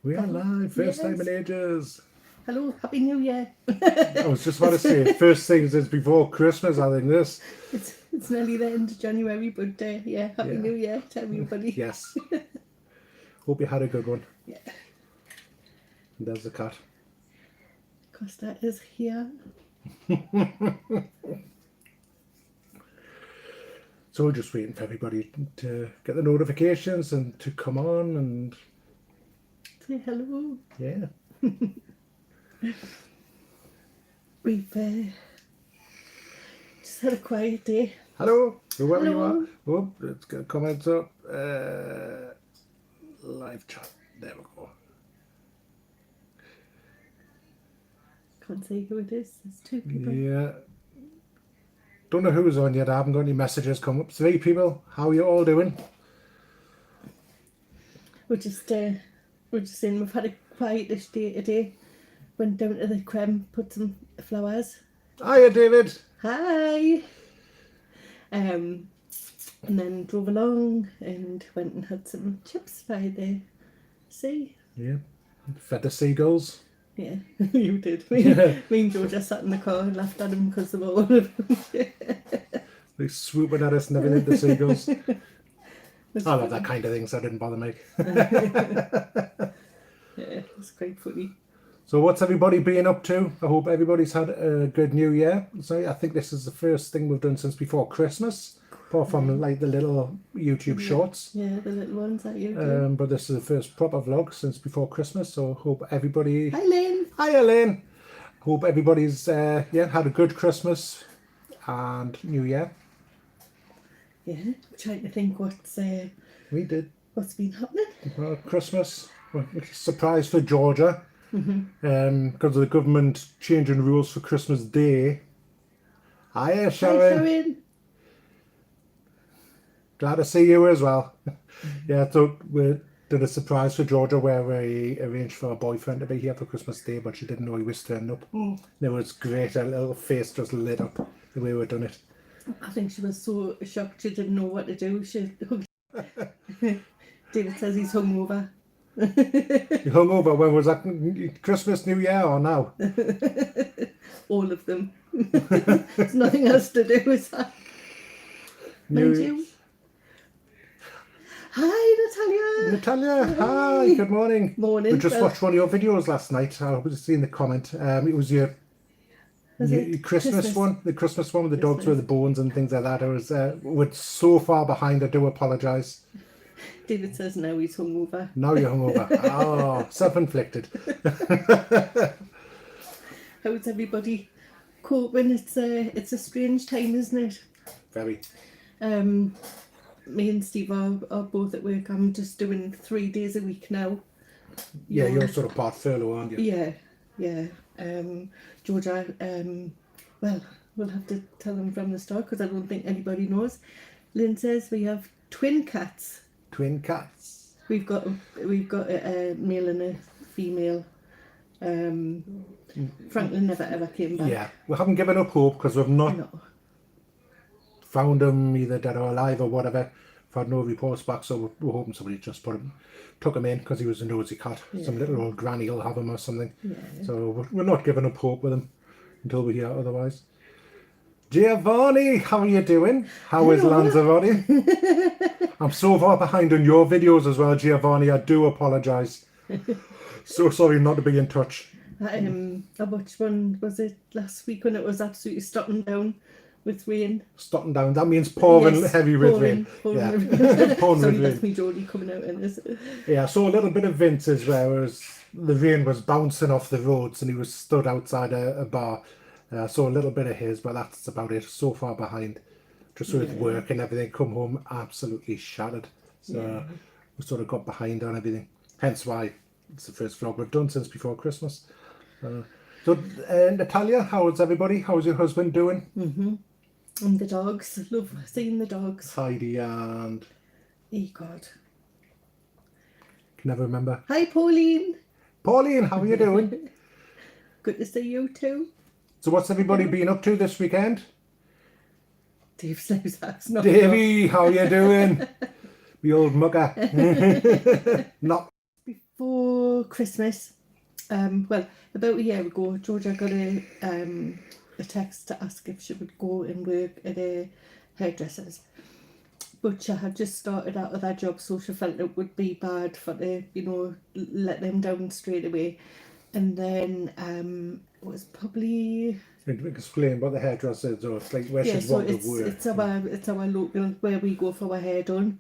We are live, first time in ages. Hello, Happy New Year. I was just about to say, first things is before Christmas, I think this. It's nearly the end of January, but yeah, Happy New Year to everybody. Yes. Hope you had a good one. Yeah. And there's the cat. Costa is here. So we're just waiting for everybody to get the notifications and to come on and Say hello. yeah. We've just had a quiet day. Hello, whoever you Hello. are. Oh, let's get comments up. Live chat. There we go. Can't say who it is. There's two people. Yeah. Don't know who's on yet. I haven't got any messages come up. 3 people. How are you all doing? We're just saying we've had a quietish day today. Went down to the creme, put some flowers. Hiya, David. Hi. And then drove along and went and had some chips by the sea. Yeah. Fed the seagulls. Yeah, you did. Me and Georgia sat in the car and laughed at him because of all of them. They swooping at us and everything, the seagulls. I love that kind of thing, so I didn't bother me. Yeah, it's quite funny. So what's everybody been up to? I hope everybody's had a good New Year. So I think this is the first thing we've done since before Christmas, apart from like the little YouTube shorts. Yeah, the little ones that you do. But this is the first proper vlog since before Christmas. So hope everybody. Hi, Lynn. Hi, Elaine. Hope everybody's had a good Christmas and New Year. Yeah, trying to think We did. what's been happening. Well, Christmas, surprise for Georgia, because of the government changing rules for Christmas Day. Hiya, Sharon. Hi, Sharon. Glad to see you as well. Yeah, so we did a surprise for Georgia where we arranged for her boyfriend to be here for Christmas Day, but she didn't know he was turning up. It was great. Her little face just lit up the way we done it. I think she was so shocked she didn't know what to do. She David says he's hungover. You hung over, when was that? Christmas, New Year or now? All of them. There's nothing else to do with that. Mind you. Hi, Natalia, hi, good morning. Morning. We just watched one of your videos last night. I was seeing the comment. It was your Christmas one, the Christmas one with the dogs with the bones and things like that. I was we're so far behind. I do apologise. David says now he's hungover. Now you're hungover. Oh, self-inflicted. How's everybody coping? It's a strange time, isn't it? Very. Me and Steve are both at work. I'm just doing 3 days a week now. Yeah, you're sort of part furlough, aren't you? Yeah. Georgia, well, we'll have to tell them from the start because I don't think anybody knows. Lynn says we have twin cats. Twin cats. We've got a male and a female. Franklin never ever came back. Yeah, we haven't given up hope because we've not found them either dead or alive or whatever. We've had no reports back, so we're hoping somebody just took him in because he was a nosy cat. Some little old granny will have him or something. So we're not giving up hope with him until we hear otherwise. Giovanni, how are you doing? How is Lanzarote? I'm so far behind on your videos as well, Giovanni. I do apologise. So sorry not to be in touch. I watched one, was it last week when it was absolutely stopping down with rain? Stopping down, that means pouring heavy with rain. Pouring Sorry, that's me Jodie coming out in this. Yeah, I saw a little bit of vintage where the rain was bouncing off the roads and he was stood outside a bar. I saw a little bit of his, but that's about it. So far behind, just with work and everything. Come home absolutely shattered. So we sort of got behind on everything. Hence why it's the first vlog we've done since before Christmas. So Natalia, how is everybody? How's your husband doing? And the dogs. Love seeing the dogs. Heidi and... Oh God. Can never remember. Hi Pauline. Pauline, how are you doing? Good to see you too. So what's everybody been up to this weekend? Dave Snow's house. Davey, how you doing? The old mugger. Not for Christmas, well, about a year ago, Georgia got a text to ask if she would go and work at a hairdresser's. But she had just started out of that job, so she felt it would be bad for the, let them down straight away. And then it was probably Explain what the hairdresser is, or it's like where she's so wanted to work. it's our local where we go for our hair done.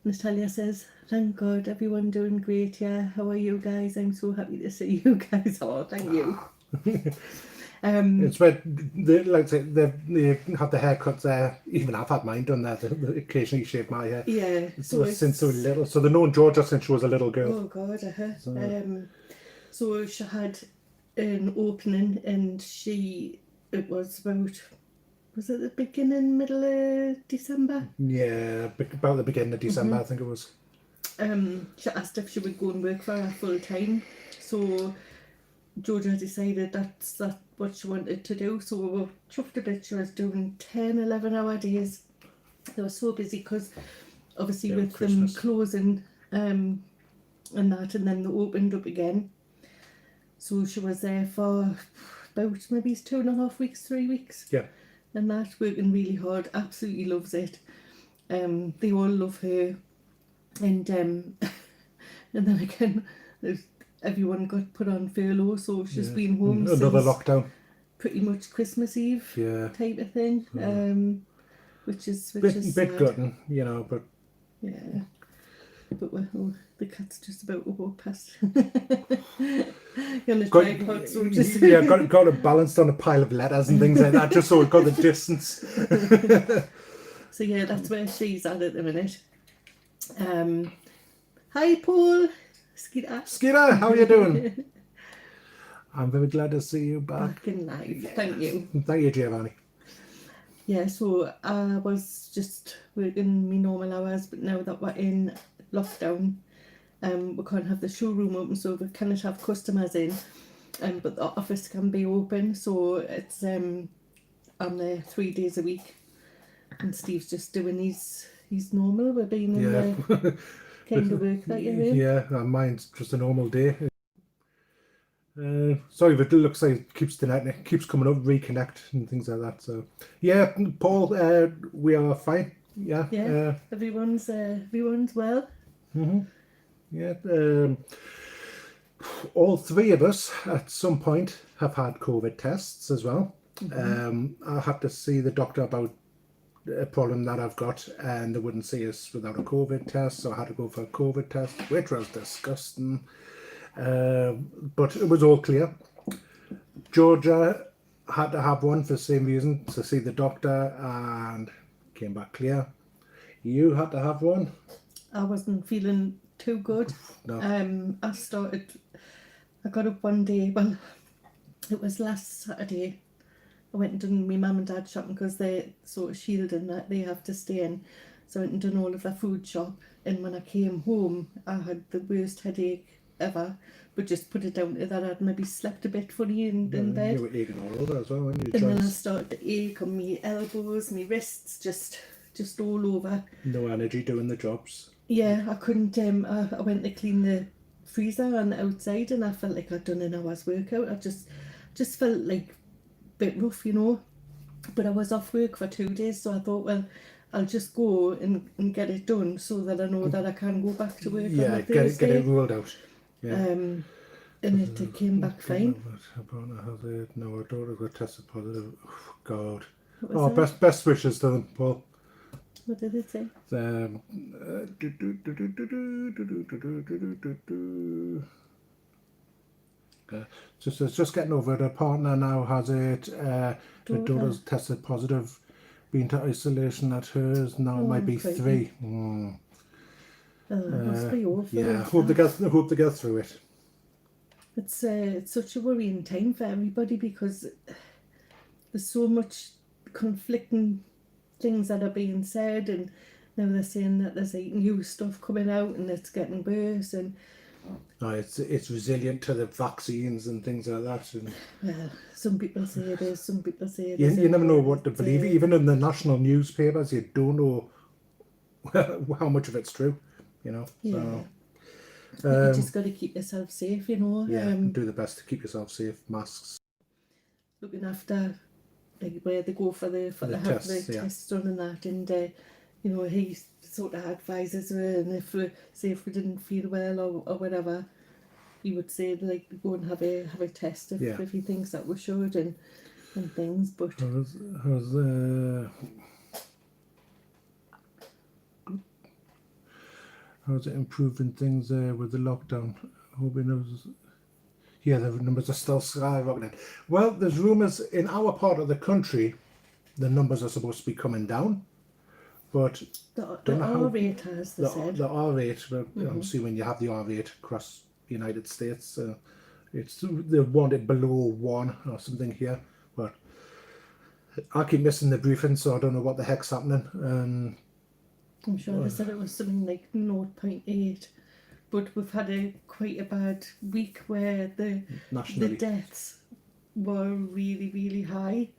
Natalia says, "Thank God, everyone doing great. Yeah, how are you guys? I'm so happy to see you guys." Oh, thank you. It's where they like say they have the haircuts there. Even I've had mine done there. They occasionally shave my hair. Yeah, Since so little, so they've known Georgia since she was a little girl. Oh God, so she had an opening, and it was about, was it the beginning, middle of December? Yeah, about the beginning of December, I think it was. She asked if she would go and work for her full time. So Georgia decided that's what she wanted to do. So we were chuffed a bit. She was doing 10, 11-hour days. They were so busy because obviously with Christmas. them closing and that, and then they opened up again. So she was there for about maybe 2.5 weeks, 3 weeks. Yeah. And that, working really hard, absolutely loves it. They all love her. And and then again, everyone got put on furlough, so she's been home Another since lockdown. pretty much Christmas Eve type of thing. Which is Bit sad. gutting, but Yeah. But the cat's just about to walk past. You're on a tripod, so just got it balanced on a pile of letters and things like that, just so it got the distance. So yeah, that's where she's at the minute. Hi Paul, Skeeter, how are you doing? I'm very glad to see you back in live. Thank you. Thank you, Giovanni. Yeah, so I was just working my normal hours, but now that we're in lockdown, we can't have the showroom open, so we cannot have customers in. But the office can be open, so it's I'm there 3 days a week, and Steve's just doing his normal. We're being in the kind of work that you're in. Yeah, mine's just a normal day. Sorry, but it looks like it keeps coming up, reconnect and things like that. So yeah, Paul, we are fine. Yeah. Everyone's well. Yeah. All three of us at some point have had COVID tests as well. I had to see the doctor about a problem that I've got, and they wouldn't see us without a COVID test, so I had to go for a COVID test, which was disgusting. But it was all clear. Georgia had to have one for the same reason, to see the doctor, and came back clear. You had to have one. I wasn't feeling too good. No. I got up one day, well, it was last Saturday. I went and done my mum and dad shopping because they're sort of shielding that they have to stay in. So I went and done all of their food shop, and when I came home, I had the worst headache ever, but just put it down to that I'd maybe slept a bit funny in bed. You were aching all over as well, weren't you? And then I started to ache on my elbows, my wrists, just all over. No energy doing the jobs. Yeah, I couldn't. I went to clean the freezer on the outside, and I felt like I'd done an hour's workout. I just felt like a bit rough, But I was off work for 2 days, so I thought, well, I'll just go and get it done so that I know that I can go back to work. Yeah, get it ruled out. Yeah. And it came back fine. No, our daughter got tested positive. Oh, God. What was that? Best wishes to them, Paul. What did it say? Just getting over it. Her partner now has it. Her daughter's tested positive, been to isolation at hers. Now it might be crikey. 3. It must be awful. Yeah, hope they get through it. It's such a worrying time for everybody because there's so much conflicting things that are being said, and now they're saying that there's like new stuff coming out and it's getting worse, and it's resilient to the vaccines and things like that. And well, some people say it is, some people say it isn't. You never know what to believe. Even in the national newspapers, you don't know how much of it's true. Yeah. So You just got to keep yourself safe, you know. Yeah, do the best to keep yourself safe. Masks. Looking after like where they go for the tests, tests done and that, and you know, he sort of advises her, and if we didn't feel well or whatever, he would say like go and have a test if he thinks that we should and things. But how's it improving things with the lockdown? Hoping the numbers are still skyrocketing. Well, there's rumours in our part of the country the numbers are supposed to be coming down, but the R rate has, they said. The R rate, but obviously when you have the R rate across the United States, they want it below 1 or something here, but I keep missing the briefing, so I don't know what the heck's happening. I'm sure they said it was something like 0.8, but we've had quite a bad week where the deaths were really, really high.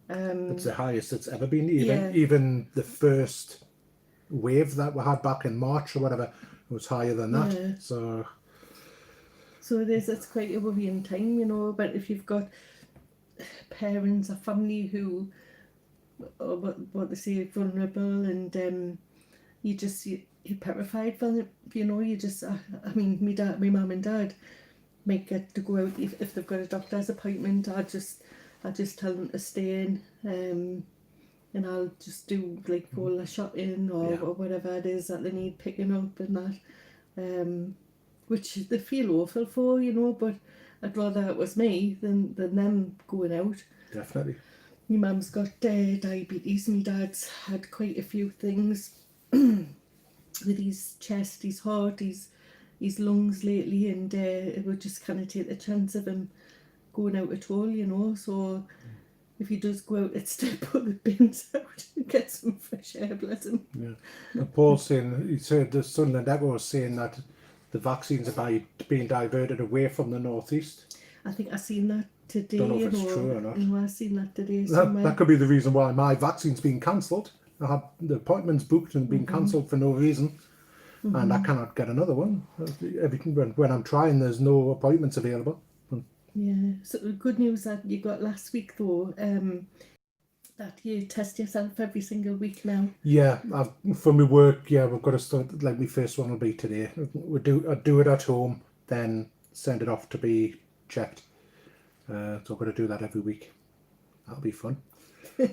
It's the highest it's ever been. Even the first wave that we had back in March or whatever was higher than that. Yeah. So it's quite a worrying time, you know. But if you've got parents or family who are what they say vulnerable, and you're terrified for them, you know. You just I mean, my mum and dad might get to go out if they've got a doctor's appointment. I just tell them to stay in, and I'll just do like all the shopping or whatever it is that they need picking up and that, which they feel awful for, you know. But I'd rather it was me than them going out. Definitely. My mum's got diabetes. My dad's had quite a few things with his chest, his heart, his lungs lately, and it would just kind of take the chance of him going out at all, you know. So if he does go out, it's to put the bins out and get some fresh air, bless him. Yeah. And Paul's saying, he said the Sunderland Echo was saying that the vaccines are being diverted away from the northeast. I think I seen that today. Don't know if it's true or not. No, I seen that today that could be the reason why my vaccine's been cancelled. I had the appointments booked and been cancelled for no reason, and I cannot get another one. When I'm trying, there's no appointments available. Yeah, so the good news that you got last week though, that you test yourself every single week now. Yeah, for my work, we've got to start, like my first one will be today. I do it at home, then send it off to be checked. So I've got to do that every week. That'll be fun.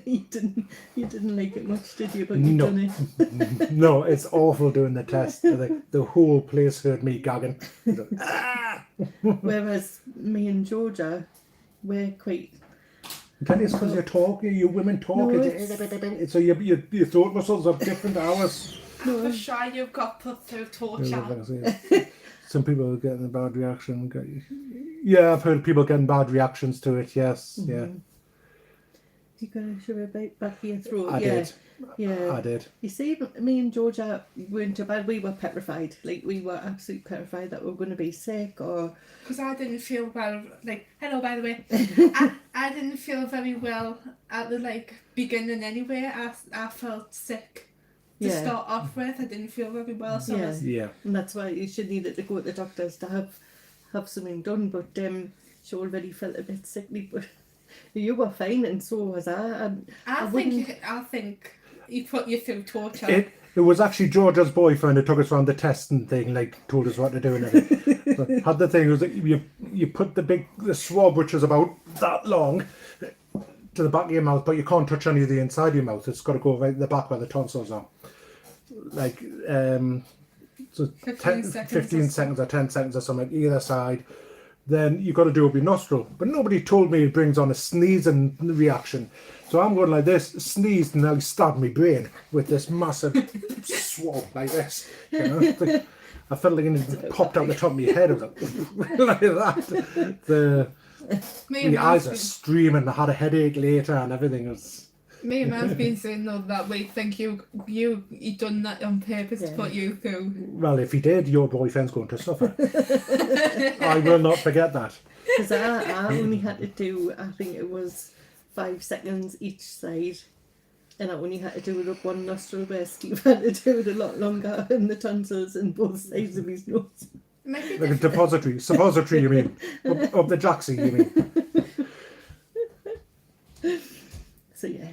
You didn't like it much, did you? But you've done it. No, it's awful doing the test. The whole place heard me gagging. Whereas me and Georgia, we're quite. That is because you're talking. You women talk. No, so your throat muscles are different to ours. No. For sure, you've got put through torture. Some people are getting a bad reaction. Yeah, I've heard people getting bad reactions to it. Yes, yeah. You got a sugar bite back of your throat. I did. Yeah, I did. You see, me and Georgia weren't too bad. We were petrified. Like, we were absolutely petrified that we were going to be sick or. Because I didn't feel well. Like, hello, by the way. I didn't feel very well at the beginning anyway. I felt sick to start off with. I didn't feel very well. So and that's why you should need it to go to the doctors to have something done. But she already felt a bit sickly, but. You were fine, and so was I. I think he put you through torture. It was actually Georgia's boyfriend who took us around the testing thing, told us what to do and everything. But had the thing was that you put the swab, which is about that long, to the back of your mouth, but you can't touch any of the inside of your mouth. It's got to go right at the back where the tonsils are. So 15 seconds or 10 seconds or something either side. Then you've got to do it with your nostril. But nobody told me it brings on a sneezing reaction. So I'm going like this, sneezed, and now stabbed my brain with this massive swab like this. You know? I felt like it popped out the top of my head. I was like that. The eyes are streaming. I had a headache later and everything was... Me and Man's been saying that we think you done that on purpose to put you through. Well, if he did, your boyfriend's going to suffer. I will not forget that. Because I only had to do, I think it was 5 seconds each side, and I only had to do it up one nostril, where Steve had to do it a lot longer in the tonsils and both sides of his nose. It might be Like a different. suppository, you mean? Up the jacksie, you mean? So yeah,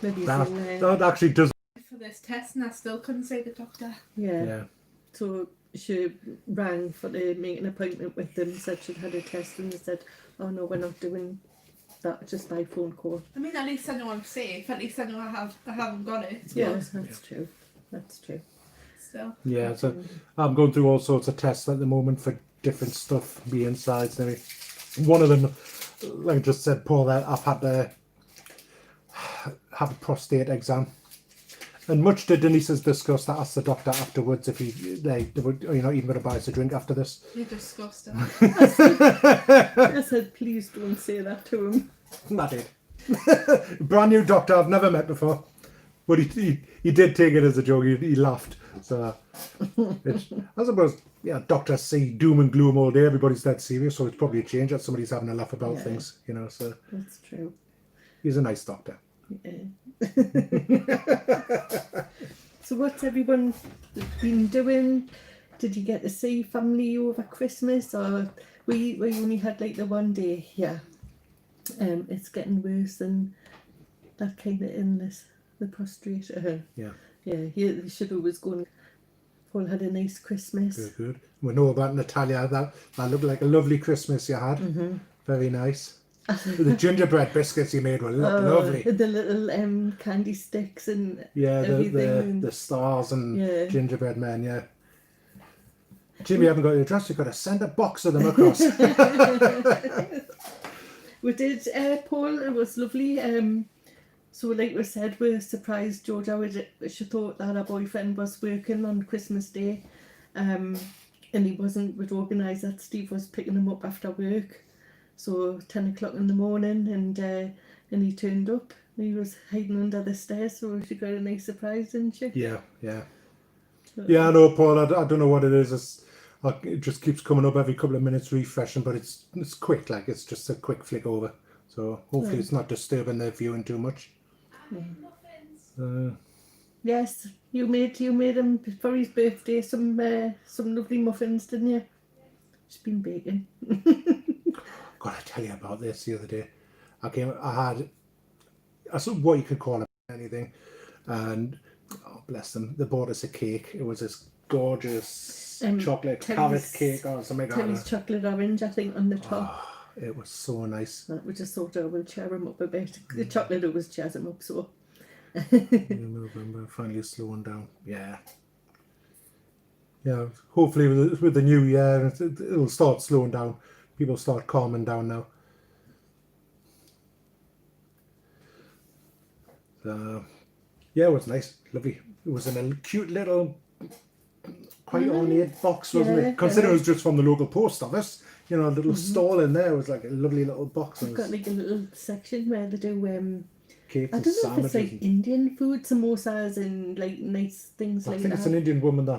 maybe That actually does. For this test, and I still couldn't say the doctor. Yeah. So she rang for to make an appointment with them, said she'd had a test, and they said, oh no, we're not doing that, just by phone call. I mean, at least I know I'm safe. At least I know I haven't got it. Yes, that's true. That's true. Still. Yeah, so I'm going through all sorts of tests at the moment for different stuff, the insides and everything. One of them, like I just said, Paul, that I've had to have a prostate exam. And much to Denise's disgust, I asked the doctor afterwards if they would, you're not even going to buy us a drink after this. You're disgusting. I said, please don't say that to him. I did. Brand new doctor I've never met before. But he did take it as a joke. He laughed. So I suppose, yeah, doctors see doom and gloom all day. Everybody's that serious, so it's probably a change that somebody's having a laugh about things, you know. So That's true. he's a nice doctor. Yeah. So what's everyone been doing? Did you get to see family over Christmas, or we only had like the one day here? It's getting worse than that kind of illness, the prostrate. Yeah. Yeah, the sugar was going. Paul had a nice Christmas. Very good. We know about Natalia. That looked like a lovely Christmas you had. Very nice. The gingerbread biscuits you made were lovely. The little candy sticks and Yeah, everything. the stars and gingerbread men, yeah. Jimmy, you haven't got your address, you've got to send a box of them across. We did, Paul, it was lovely. So like we said, we surprised Georgia. She thought that her boyfriend was working on Christmas Day, and he wasn't. We'd organised that Steve was picking him up after work. So 10 o'clock in the morning, and he turned up. He was hiding under the stairs, so she got a nice surprise, didn't she? Yeah. Yeah, I know, Paul. I don't know what it is. It just keeps coming up every couple of minutes, refreshing, but it's quick. Like it's just a quick flick over. So hopefully it's not disturbing their viewing too much. Yes, you made him for his birthday some lovely muffins, didn't you? She's been baking. God, I tell you about this the other day. I saw what you could call it anything, and oh bless them, they bought us a cake. It was this gorgeous chocolate carrot cake or something like Teddy's that. chocolate orange, I think, on the top. Oh, it was so nice. We just thought, oh, we'll cheer him up a bit. The chocolate always cheers him up, so. November, finally slowing down. Yeah. Hopefully with the new year, it'll start slowing down. People start calming down now. Yeah, it was nice, lovely. It was in a cute little, quite ornate box, wasn't it? Considering it was just from the local post office, you know, a little stall in there. It was like a lovely little box. I've got like a little section where they do cakes I and don't know if it's sandwiches. like Indian food, samosas and like nice things I like think that. it's an Indian woman the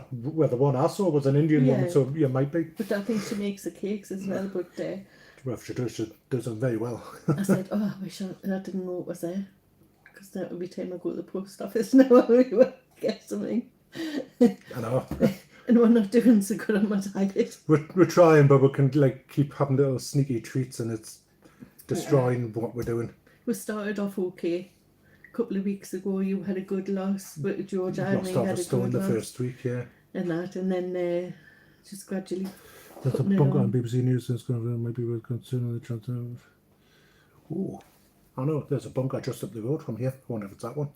one I saw was an Indian woman, so you might be. But I think she makes the cakes as well, but Well, she does them very well. I said, oh, I wish I didn't know it was there. Because that every time I go to the post office now, I will get something. I know. And we're not doing so good on my diet. We're trying, but we can like keep having little sneaky treats, and it's destroying what we're doing. We started off okay. A couple of weeks ago, you had a good loss with Georgia, and Lost I half had a a stone good the loss. first week, yeah. And then just gradually. There's a putting it bunker on on. BBC News that's going to maybe we're considering the transfer. Oh, I know, there's a bunker just up the road from here. I wonder if it's that one.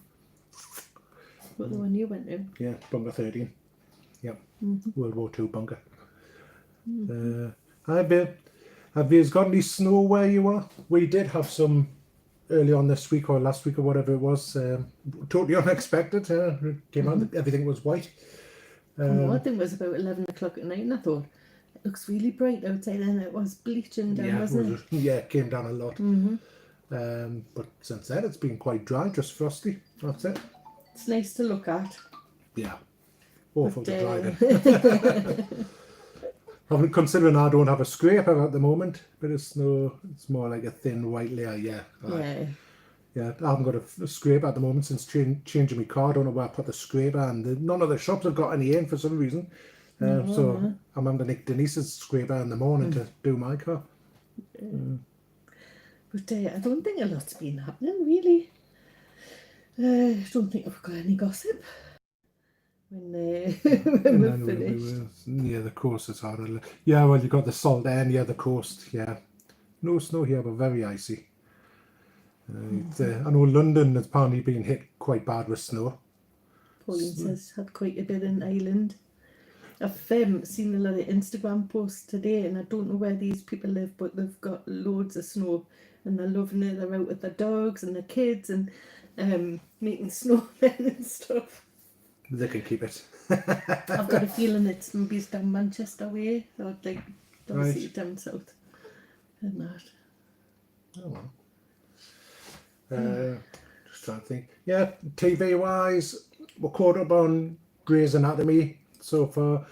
What the one you went to? Yeah, bunker 13. Yep, World War II bunker. Have you got any snow where you are? We did have some early on this week or last week or whatever it was. Totally unexpected. It came out, everything was white. I think it was about 11 o'clock at night, and I thought, it looks really bright outside, and it was bleaching down, wasn't it? Yeah, it came down a lot. But since then, it's been quite dry, just frosty. That's it. It's nice to look at. Yeah. Awful to drive in. Considering I don't have a scraper at the moment, but it's more like a thin white layer, yeah. Yeah, I haven't got a scraper at the moment since changing my car. I don't know where I put the scraper, and none of the shops have got any in for some reason. So I'm having to nick Denise's scraper in the morning to do my car. But I don't think a lot's been happening, really. I don't think I've got any gossip when we're finished. Yeah, the coast is harder. Yeah, well, you got the salt and the coast. Yeah, no snow here, but very icy. I know London has apparently been hit quite bad with snow. Pauline says had quite a bit in Ireland. I've seen a lot of Instagram posts today, and I don't know where these people live, but they've got loads of snow, and they're loving it. They're out with their dogs and their kids, and making snowmen and stuff. They can keep it. I've got a feeling it's maybe down Manchester way, or like obviously Right. down south, and that. Oh well. Just trying to think. Yeah, TV wise, we're caught up on Grey's Anatomy so far.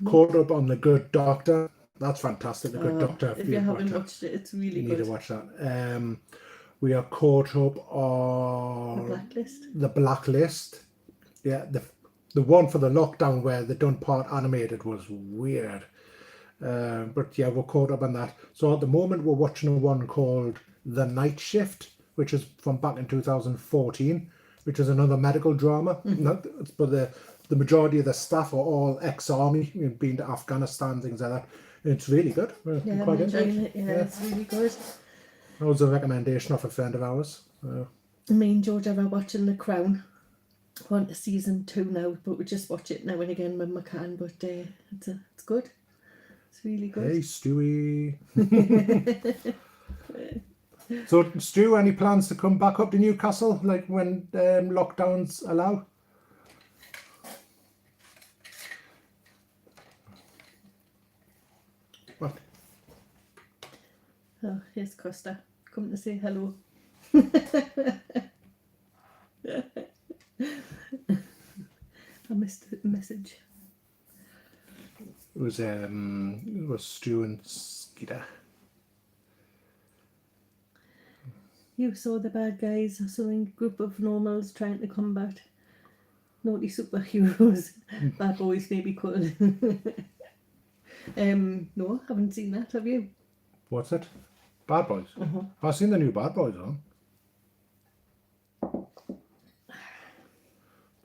Caught up on The Good Doctor. That's fantastic. The Good Doctor. If you haven't watched it, it's really you good. need to watch that. We are caught up on The Blacklist. The Blacklist. Yeah, the one for the lockdown where they done part animated was weird. But yeah, we're caught up on that. So at the moment we're watching one called The Night Shift, which is from back in 2014, which is another medical drama. But the majority of the staff are all ex-army, been to Afghanistan, things like that. It's really good. Yeah, Quite I'm enjoying into it. Yeah, it's really good. That was a recommendation of a friend of ours. Me and George are watching The Crown. We're on to season 2 now, but we just watch it now and again when we can. But it's good. It's really good. Hey, Stewie. So, Stu, any plans to come back up to Newcastle, like when lockdowns allow? What? Oh, here's Costa. Come to say hello. I missed the message. It was Stu and Skeeter. You saw the bad guys, something group of normals trying to combat naughty superheroes. Bad boys maybe called. No, haven't seen that, have you? What's it? Bad Boys. I've seen the new Bad Boys on.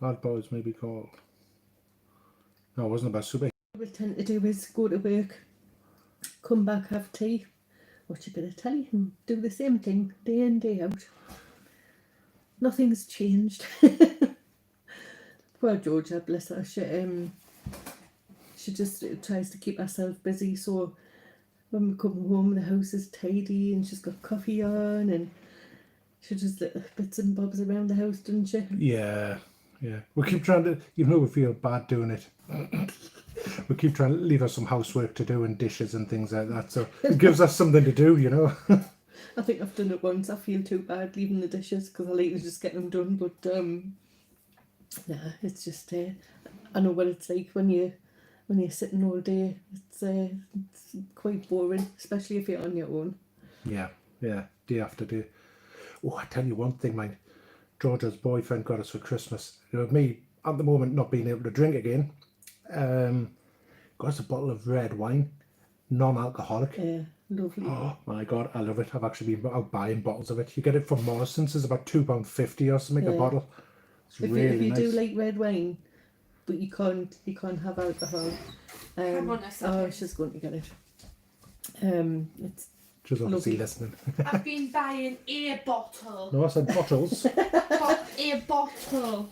Bad Boys may be called. No, it wasn't about super. What we tend to do is go to work, come back, have tea, watch a bit of telly and do the same thing day in, day out. Nothing's changed. Poor Georgia, bless her. She just tries to keep herself busy, so when we come home the house is tidy and she's got coffee on and she does little bits and bobs around the house, doesn't she? Yeah. We keep trying to, even though we feel bad doing it, we keep trying to leave her some housework to do and dishes and things like that. So it gives us something to do, you know. I think I've done it once. I feel too bad leaving the dishes because I like to just get them done. But yeah, it's just I know what it's like when you're sitting all day. It's quite boring, especially if you're on your own. Yeah, day after day. Oh, I tell you one thing, mate. Georgia's boyfriend got us for Christmas. You know, me at the moment not being able to drink again. Got us a bottle of red wine, non-alcoholic. Yeah, lovely. Oh my God, I love it. I've actually been out buying bottles of it. You get it from Morrison's. It's about £2.50 or something a bottle. It's if really you nice. do like red wine, but you can't have alcohol. Come on a second. Oh, she's going to get it. It's She's obviously lovely. listening. I've been buying a bottle. No, I said bottles. A bottle.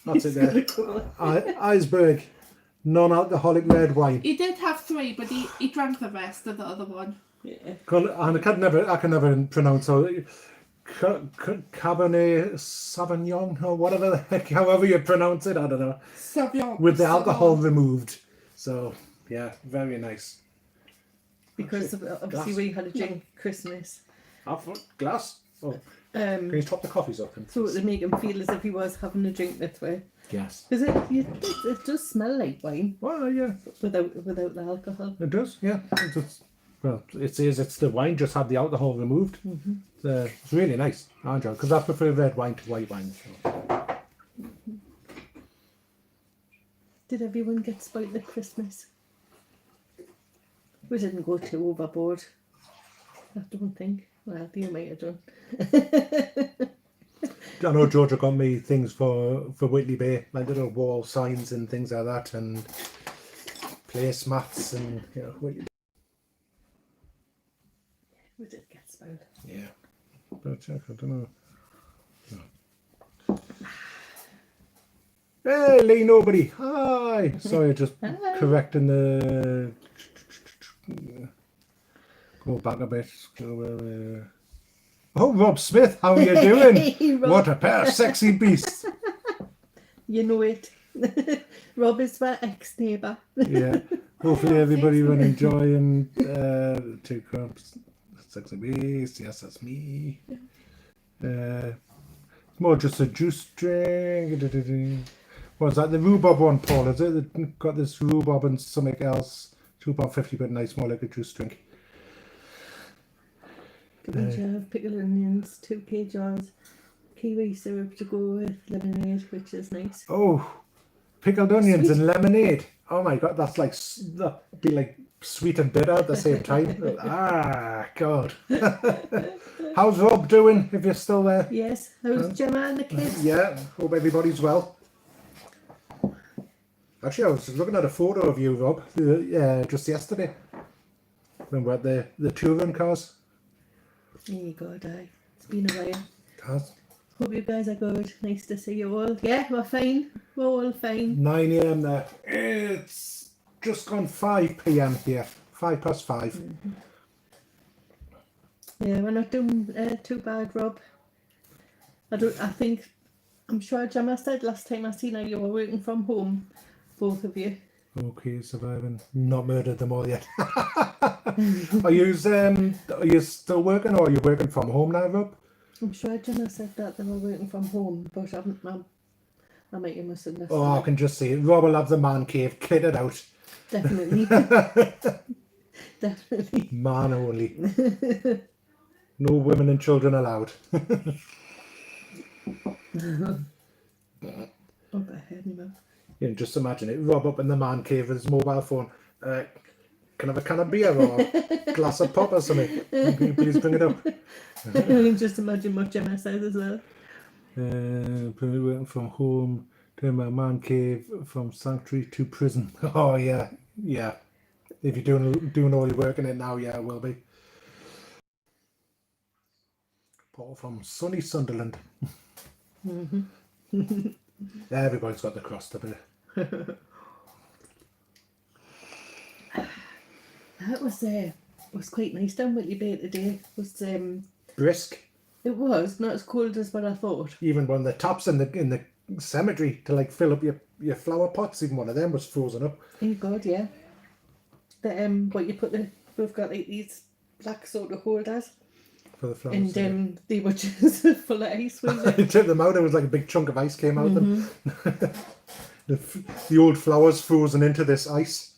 That's it there. Iceberg, non-alcoholic red wine. He did have 3, but he drank the rest of the other one. Yeah. And I can never pronounce it. Cabernet Sauvignon or whatever the heck, however you pronounce it, I don't know. Sauvignon. With the alcohol removed. So yeah, very nice. Because obviously glass. we had a drink Christmas. Have a glass. Oh, can you top the coffees up? So to make him feel as if he was having a drink that way. Yes. Because it does smell like wine Well, yeah, without the alcohol. it does. Yeah. It says it's the wine just had the alcohol removed. It's really nice. I enjoy it because I prefer red wine to white wine. So. Did everyone get spoiled at Christmas? We didn't go too overboard. I don't think. Well, you might have done. I know Georgia got me things for Whitley Bay, like little wall signs and things like that, and placemats and Whitley Bay. We did get spoiled. Yeah, but I don't know. Hey, Lee, nobody. Hi. Sorry, just Hi. correcting the. Go back a bit. Oh, Rob Smith, how are you doing? Hey, Rob. What a pair of sexy beasts. You know it. Rob is my ex-neighbour. Yeah. Hopefully everybody will enjoy 2 cups. Sexy beasts. Yes, that's me. It's more just a juice drink. What's that? The rhubarb one, Paul, is it? They've got this rhubarb and something else. £2.50, but nice, more like a juice drink. Cabbage, pickled onions, 2 jars, kiwi syrup to go with lemonade, which is nice. Oh, pickled onions Sweet. and lemonade. Oh my God, that'd be like sweet and bitter at the same time. Ah, God. How's Rob doing, if you're still there? Yes, how's Gemma and the kids? Yeah, hope everybody's well. Actually, I was looking at a photo of you, Rob, just yesterday. When we're at the touring cars. Oh God, it's been a while. Cars. Hope you guys are good. Nice to see you all. Yeah, we're fine. We're all fine. 9 a.m. there. It's just gone 5 p.m. here. 5:05. Mm-hmm. Yeah, we're not doing too bad, Rob. I'm sure Gemma said last time I seen her you were working from home, both of you. Okay, surviving. Not murdered them all yet. Are you still working, or are you working from home now, Rob? I'm sure Gemma said that they were working from home, but I might have missed it. Oh, I can just see it. Rob will have the man cave kitted out. Definitely. Definitely. Man only. No women and children allowed. Oh, I heard me mouth. You know, just imagine it. Rob up in the man cave with his mobile phone. Can I have a can of beer or a glass of pop or something? Can you please bring it up? I can just imagine what Gemma said as well. Working from home to my man cave, from sanctuary to prison. Oh yeah, yeah. If you're doing all your work in it now, yeah, it will be. Paul from sunny Sunderland. Mm-hmm. Everybody's got the crust of it. That was quite nice down Whitley Bay today. Brisk. It was not as cold as what I thought. Even one of the tops in the cemetery to like fill up your flower pots, even one of them was frozen up. Oh God, yeah. What you put we've got like these black sort of holders, For the flowers. and they were just full of ice. You took them out, it was like a big chunk of ice came out of them. The old flowers frozen into this ice.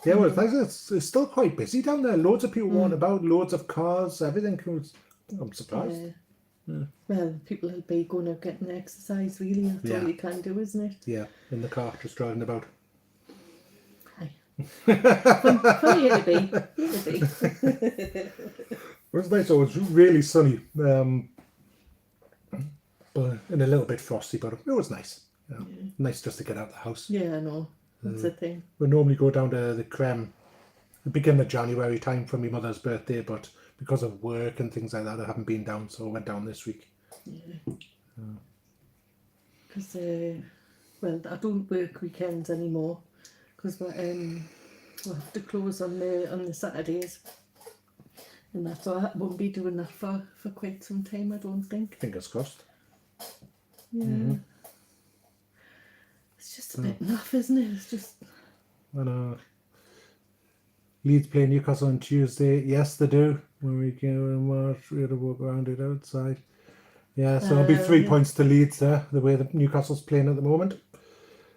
Yeah, well, it's still quite busy down there. Loads of people walking about, loads of cars, everything. I'm surprised. Yeah. Well, people will be going out getting exercise, really. That's all you can do, isn't it? Yeah, in the car, just driving about. Funny it'd be. It was nice. It was really sunny, but and a little bit frosty, but it was nice. Nice just to get out of the house. Yeah, I know. That's the thing. We normally go down to the Creme the beginning of January time for my mother's birthday, but because of work and things like that, I haven't been down, so I went down this week. Yeah. Because, well, I don't work weekends anymore because we'll have to close on the Saturdays, and that's why I won't be doing that for quite some time, I don't think. Fingers crossed. Yeah. It's just a bit enough, isn't it? It's just... And Leeds play Newcastle on Tuesday. Yes, they do. When we go and watch, we had to walk around it outside. Yeah, so it'll be 3 points to Leeds there, the way that Newcastle's playing at the moment.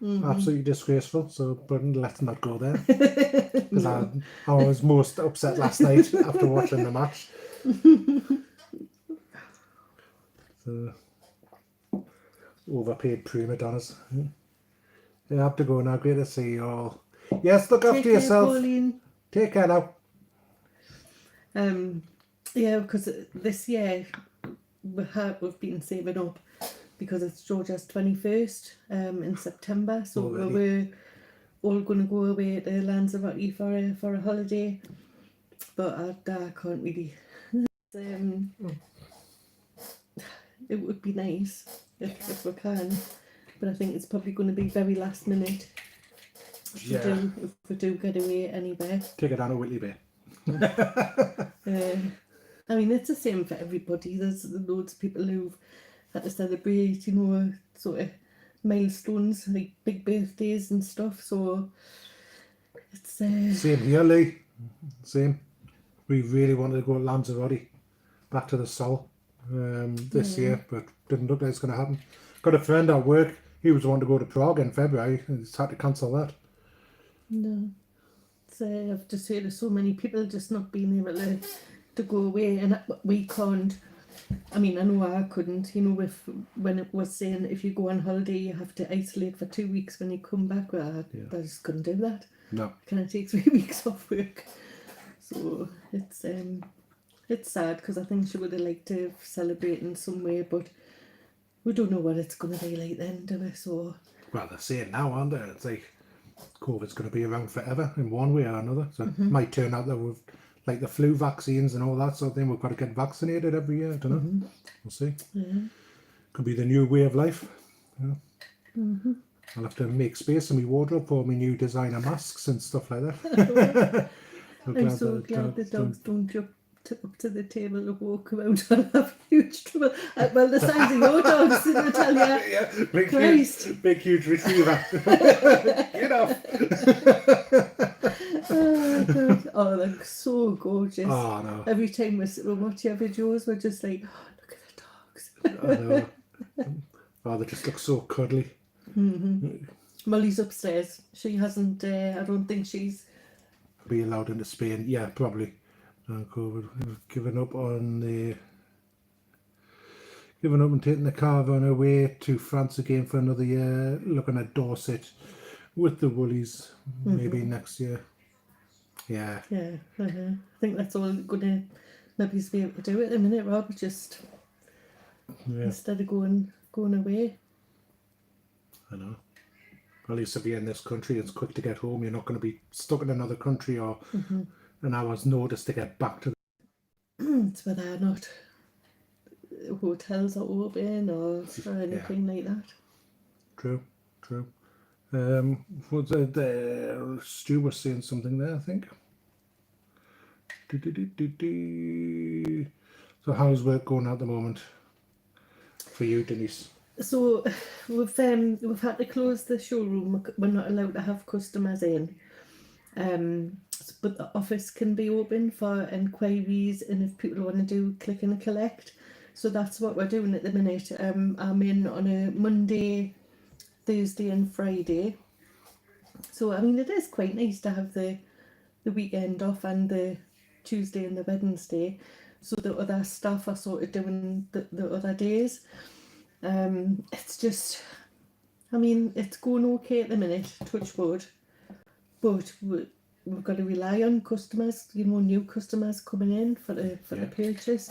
Absolutely disgraceful. So, but let's not go there. Because I was most upset last night after watching the match. overpaid prima donnas. You have to go now. Great to see you all. Yes, look Take after care, yourself. Pauline. Take care now. Yeah, because this year we've been saving up because it's Georgia's 21st in September, so we were all going to go away to Lanzarote for a holiday, but I can't really. It would be nice if we can, but I think it's probably going to be very last minute if we do get away anywhere. Take it down a Whitley Bay. I mean, it's the same for everybody. There's loads of people who've had to celebrate, sort of milestones like big birthdays and stuff. So it's Same here, Lee. Same. We really wanted to go to Lanzarote, back to the Sol, this year, but didn't look like it's going to happen. Got a friend at work. He was wanting to go to Prague in February, and he's had to cancel that. No, I've just heard of so many people just not being able to go away, and we can't. I mean, I know I couldn't, when it was saying if you go on holiday you have to isolate for 2 weeks when you come back. Well, I just couldn't do that. No. I can't take 3 weeks off work. So it's sad because I think she would have liked to celebrate in some way, but we don't know what it's going to be like then, do we? So. Well, they're saying now, aren't they? It's like COVID's going to be around forever in one way or another. So it might turn out that we've, like the flu vaccines and all that sort of thing, we've got to get vaccinated every year. I don't know. We'll see. Yeah. Could be the new way of life. Yeah. I'll have to make space in my wardrobe for my new designer masks and stuff like that. I'm so glad the dogs don't jump up to the table and walk around and have huge trouble. Well, the size of your dogs, didn't I tell you? Yeah, Christ. big huge retriever. Get off. Oh, God. Oh, they're so gorgeous. Oh, no. Every time we watch your videos, we're just like, oh, look at the dogs. I know. Oh, they just look so cuddly. Molly's upstairs. She hasn't, I don't think she's... Be allowed into Spain. Yeah, probably. COVID. We've given up and taking the caravan away to France again for another year. Looking at Dorset with the Woolies maybe next year. Yeah. Yeah. I think that's all going to maybe be able to do at the minute, Rob. Just instead of going away. I know. At least if you're in this country, it's quick to get home. You're not going to be stuck in another country or an hour's notice to get back to. It's where they're not hotels are open or anything like that. True. What's the Stu was saying something there, I think. So how's work going at the moment for you, Denise? So we've had to close the showroom. We're not allowed to have customers in, but the office can be open for inquiries and if people want to do click and collect. So that's what we're doing at the minute. I'm in on a Monday, Thursday and Friday. So I mean it is quite nice to have the weekend off and the Tuesday and the Wednesday, so the other staff are sort of doing the other days. It's just, I mean, it's going okay at the minute, touch wood, but we've got to rely on customers, new customers coming in for the purchase,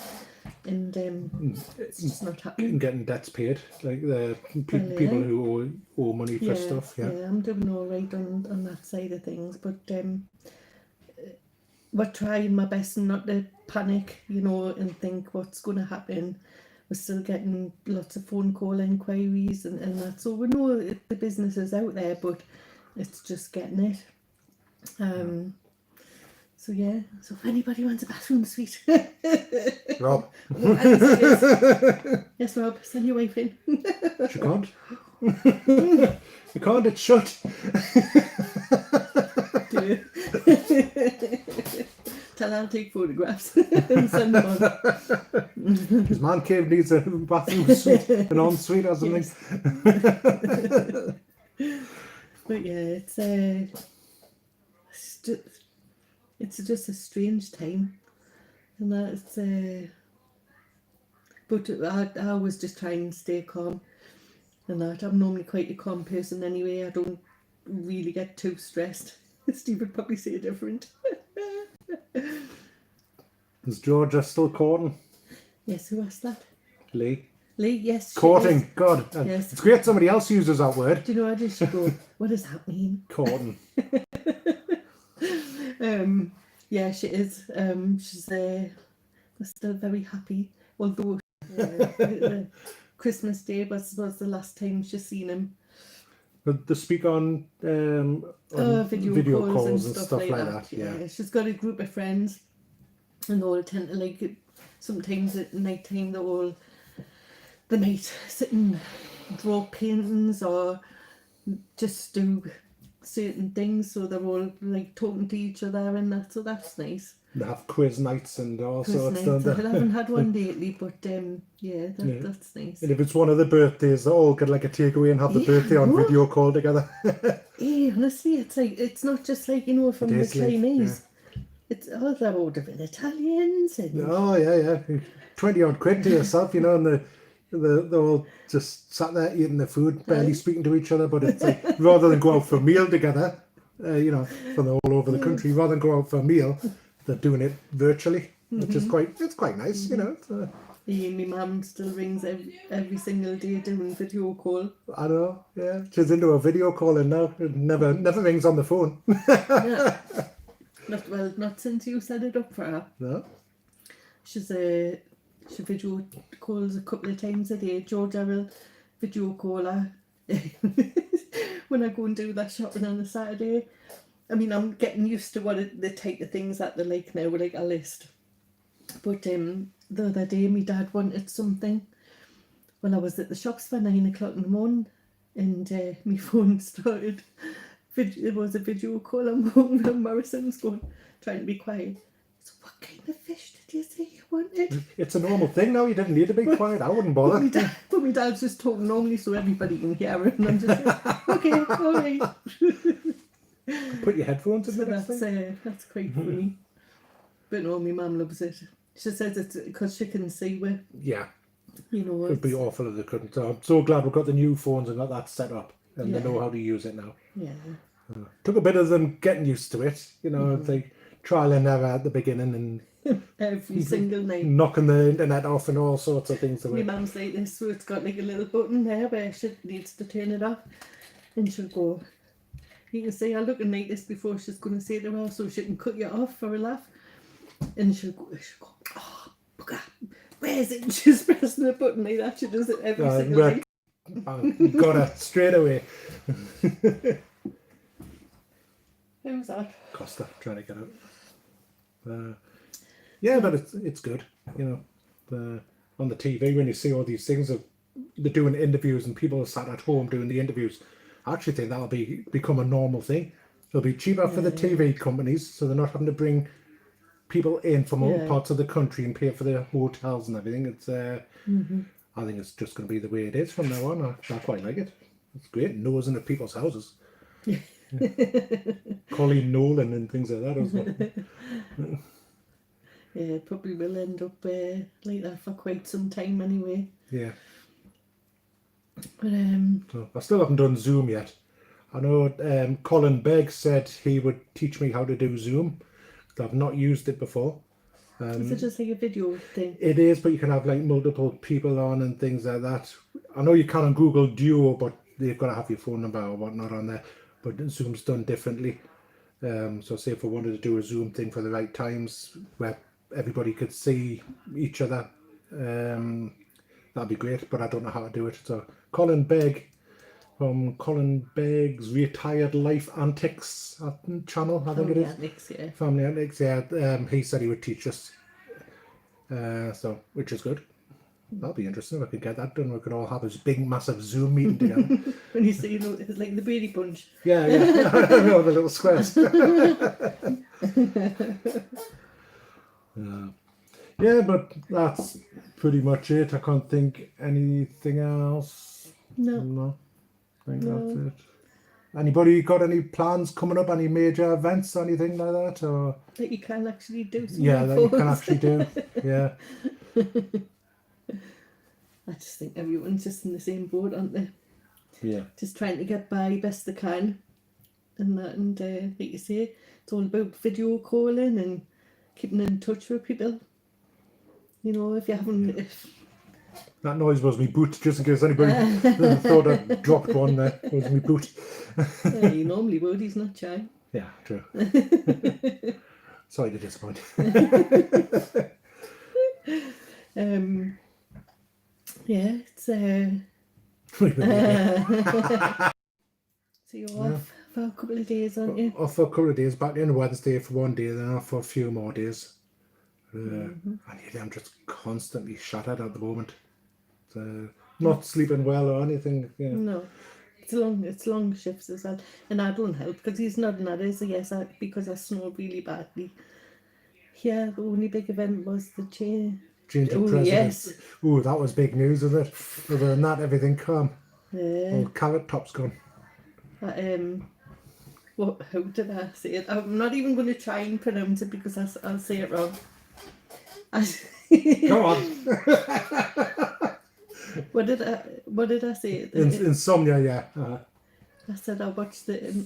and it's just not happening. Getting debts paid, like the people who owe money for stuff. Yeah, I'm doing all right on that side of things, but we're trying my best not to panic, and think what's going to happen. We're still getting lots of phone call inquiries and that, so we know the business is out there, but it's just getting it. So if anybody wants a bathroom suite, Rob. Yes, Rob, send your wife in. She can't. You can't, it's shut. Tell her I'll take photographs and send them on. His man cave needs a bathroom suite, an ensuite or something. But yeah, it's just a strange time, and that's. But I was just trying to stay calm. and that. I'm normally quite a calm person anyway. I don't really get too stressed. Steve would probably say different. Is Georgia still courting? Yes, who asked that? Lee? Lee, yes. she is. Courting, God. Yes. It's great somebody else uses that word. Do you know how did she go? What does that mean? Courting. Yeah, she is. She's still very happy. Although Christmas Day was the last time she's seen him. But they speak on video calls and stuff like that. Yeah. She's got a group of friends, and they all tend to like it. Sometimes at night time they might sit and draw paintings or just do certain things, so they're all like talking to each other and that, so that's nice. They have quiz nights and all Quiz sorts. nights. I haven't had one lately, but that's nice. And if it's one of the birthdays, they all get like a takeaway and have the birthday on video call together. Honestly, it's like, it's not just like, you know, from the Chinese. It's they're all different Italians and 20 odd quid to yourself, you know, and they're all just sat there eating the food, barely speaking to each other. But it's like, rather than go out for a meal together, you know, from all over the country, rather than go out for a meal, they're doing it virtually, which is quite nice, you know. My mum still rings every single day doing video call. I know, yeah. She's into a video calling now. It never rings on the phone. Yeah. Not since you set it up for her. No. She video calls a couple of times a day. Georgia will video call her when I go and do that shopping on a Saturday. I mean, I'm getting used to the type of things that they like now, like a list. But the other day, my dad wanted something. Well, I was at the shops for 9 o'clock in the morning, and my phone started. It was a video call. I'm home from Morrison's trying to be quiet. So, what kind of fish did you say you wanted? It's a normal thing now. You didn't need to be quiet. I wouldn't bother. But my dad's just talking normally so everybody can hear it. And I'm just like, okay, all right. Put your headphones in the next thing. That's quite funny. But no, my mum loves it. She says it's because she can see where. Yeah. You know, it'd be awful if they couldn't. So I'm so glad we've got the new phones and got that set up, and they know how to use it now. Yeah. Took a bit of them getting used to it, you know. It's like trial and error at the beginning, and every single night knocking the internet off and all sorts of things. My mum's like this, so it's got like a little button there where she needs to turn it off, and she'll go. You can say, "I'm looking like this" before she's going to say to her, so she can cut you off for a laugh, and she'll go, "Oh, bugger, where is it?" And she's pressing the button like that. She does it every single night. Got her straight away. Who's that? Costa trying to get out. Yeah, but it's good, you know. On the TV when you see all these things of they're doing interviews and people are sat at home doing the interviews, I actually think that'll become a normal thing. It'll be cheaper for the TV companies, so they're not having to bring people in from all parts of the country and pay for their hotels and everything. It's I think it's just going to be the way it is from now on. I quite like it. It's great. Nosing at people's houses. Colleen Nolan and things like that as well. Yeah, it probably will end up like that for quite some time anyway. Yeah. But so I still haven't done Zoom yet. I know Colin Begg said he would teach me how to do Zoom. I've not used it before. Is it just like a video thing? It is, but you can have like multiple people on and things like that. I know you can on Google Duo, but you've got to have your phone number or whatnot on there. But Zoom's done differently. So say if I wanted to do a Zoom thing for the right times where everybody could see each other, that'd be great, but I don't know how to do it. So Colin Begg from Colin Begg's Retired Life Antics channel, I think it is. Antics, yeah. Family Antics, yeah. He said he would teach us, so which is good. That'll be interesting if I could get that done. We could all have this big, massive Zoom meeting together. When you say, you know, it's like the Brady Bunch. Yeah. The little squares. Yeah, but that's pretty much it. I can't think anything else. No. I think that's it. Anybody got any plans coming up? Any major events, anything like that? Or that you can actually do something. Yeah, that you can actually do. Yeah. I just think everyone's just in the same boat, aren't they? Yeah. Just trying to get by best they can. And that, and like you say, it's all about video calling and keeping in touch with people. You know, if you haven't... That noise was me boot, just in case anybody thought I dropped one there. It was me boot. He normally would, he's not shy. Yeah, true. Sorry to disappoint. Yeah, it's... So you're off for a couple of days, aren't you? Off for a couple of days, back in Wednesday for one day, then off for a few more days. And yeah, I'm just constantly shattered at the moment. Not sleeping well or anything. Yeah. No. It's long shifts as well. And I don't help because he's nodding at us, yes, because I snored really badly. Yeah, the only big event was the change of president. Yes. Oh, that was big news, isn't it? Other than that, everything calm. Yeah. Old carrot top's gone. How did I say it? I'm not even going to try and pronounce it because I'll say it wrong. Go on. What did I say? Insomnia, yeah. I said I watched the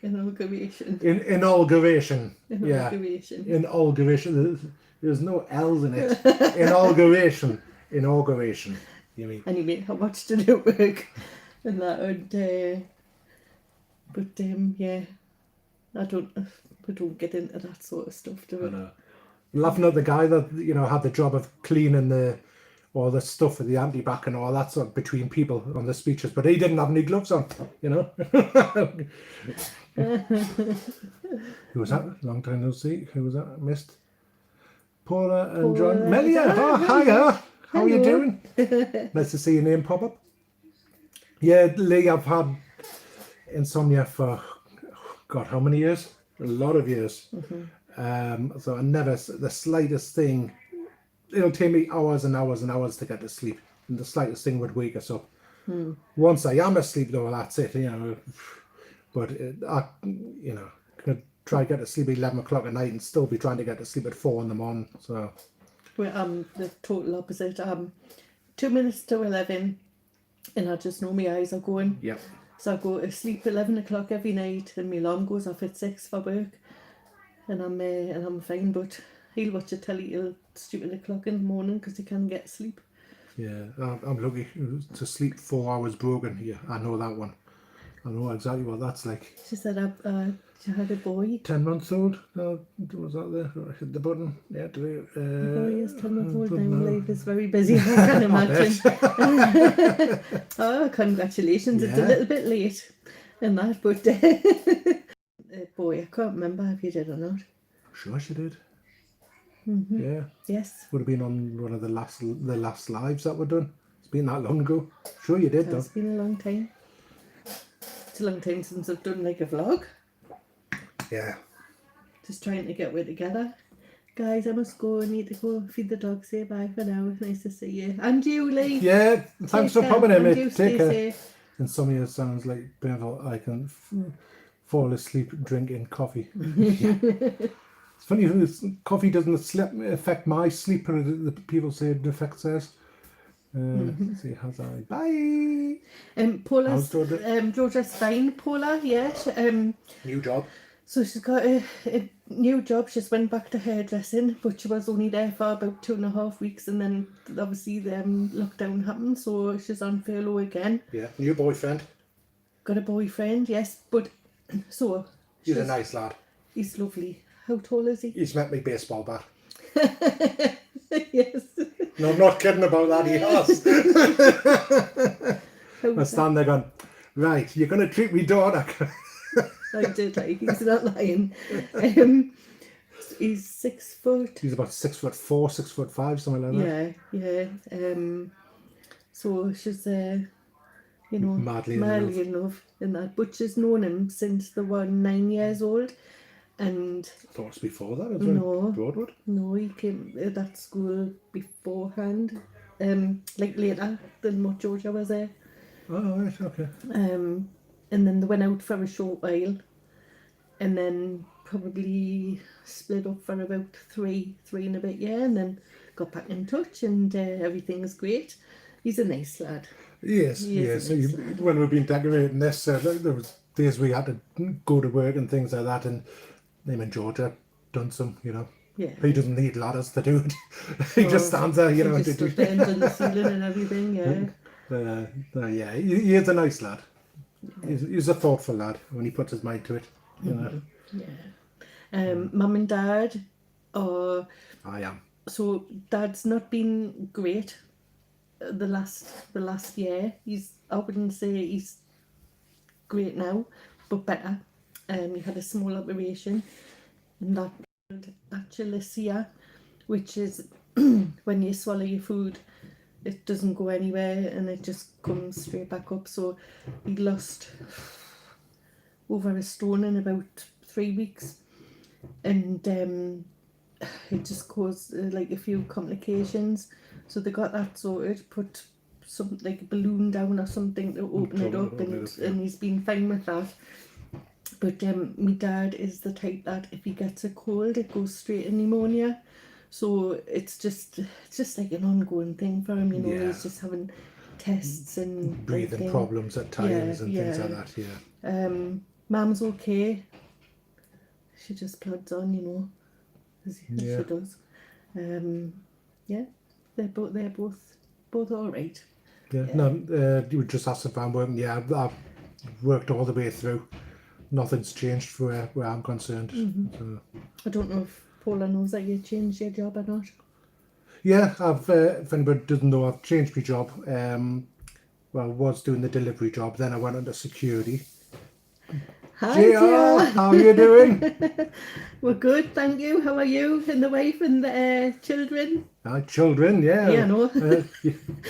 inauguration. Inauguration. Inauguration. Yeah. Inauguration. There's no L's in it. Inauguration. Inauguration. You mean? Anyway, I watched it at work, and that would. Yeah, I don't get into that sort of stuff, do I? know. Laughing at the guy that had the job of cleaning all the stuff with the anti-bac and all that sort of between people on the speeches, but he didn't have any gloves on, Who was that? Long time no see. Who was that? Missed. Paula and John. Melia, hiya. How are you doing? Nice to see your name pop up. Yeah, Lee, I've had insomnia for God, how many years? A lot of years. So I never, the slightest thing, it'll take me hours and hours and hours to get to sleep, and the slightest thing would wake us up. Once I am asleep though, that's it, but I could try to get to sleep at 11 o'clock at night and still be trying to get to sleep at 4 in the morning. So well, I'm the total opposite. 2 minutes to 11 and I just know my eyes are going. Yep. So I go to sleep 11 o'clock every night, and my alarm goes off at 6 for work, and I'm fine. But he'll watch a telly till stupid o'clock in the morning because he can't get sleep. Yeah, I'm lucky to sleep 4 hours broken. Yeah, I know that one. I know exactly what that's like. She said she had a boy. 10 months old. Was that there? I hit the button. Yeah, today. Boy is 10 months old now. Life is very busy. I can imagine. Oh, congratulations! Yeah. It's a little bit late, in that, but boy, I can't remember if you did or not. Sure, she did. Yeah. Yes. Would have been on one of the last lives that were done. It's been that long ago. Sure, you did though. It's been a long time. It's a long time since I've done like a vlog. Yeah. Just trying to get together. Guys, I must go. I need to go feed the dog. Say bye for now. Nice to see you. And you, Lee. Yeah, thanks for popping in, mate. Take care. Insomnia sounds like painful. I can fall asleep drinking coffee. Yeah. It's funny, coffee doesn't affect my sleep, but the people say it affects theirs. See, how's that? Bye. Paula's Georgia's fine. Paula, yeah. New job. So she's got a new job. She's went back to hairdressing, but she was only there for about 2.5 weeks, and then obviously the lockdown happened, so she's on furlough again. Yeah, new boyfriend. Got a boyfriend, yes, but so he's a nice lad. He's lovely. How tall is he? He's met me baseball bat. Yes. No, I'm not kidding about that. He has. I stand there going, right, you're going to treat me daughter. I did, like, he's not lying. He's 6 foot. He's about 6'4", 6'5", something like that. Yeah. So she's madly in love in that. But she's known him since they were 9 years old. And I thought it was before that. No, Broadwood. No, he came at that school beforehand. Like later than what Georgia was there. Oh, right, okay. And then they went out for a short while, and then probably split up for about three and a bit, and then got back in touch, and everything is great. He's a nice lad. Yes, He is a nice lad. when we've been decorating this, there was days we had to go to work and things like that, and him and George have done some, Yeah. He doesn't need ladders to do it. He just stands there, He just stood there and done the ceiling and everything, yeah. Yeah, he is a nice lad. He's a thoughtful lad when he puts his mind to it. Yeah. Mum and Dad are... I am. So Dad's not been great the last year. I wouldn't say he's great now, but better. He had a small operation, and that achalasia, which is when you swallow your food, it doesn't go anywhere and it just comes straight back up. So he lost over a stone in about 3 weeks, and it just caused like a few complications. So they got that sorted, put some like a balloon down or something to open it up, and he's been fine with that. But my dad is the type that if he gets a cold, it goes straight to pneumonia. So it's just like an ongoing thing for him, He's just having tests and breathing problems at times and things like that. Yeah. Mum's okay. She just plods on, as she does. They're both all right. Yeah. No, you were just asking if I'm working. Yeah, I've worked all the way through. Nothing's changed for where I'm concerned. So. I don't know if Paula knows that you changed your job or not. Yeah, I've. If anybody doesn't know, I've changed my job. I was doing the delivery job. Then I went into security. Hi, dear. How are you doing? We're good, thank you. How are you and the wife and the children? Children, yeah. Yeah, I know.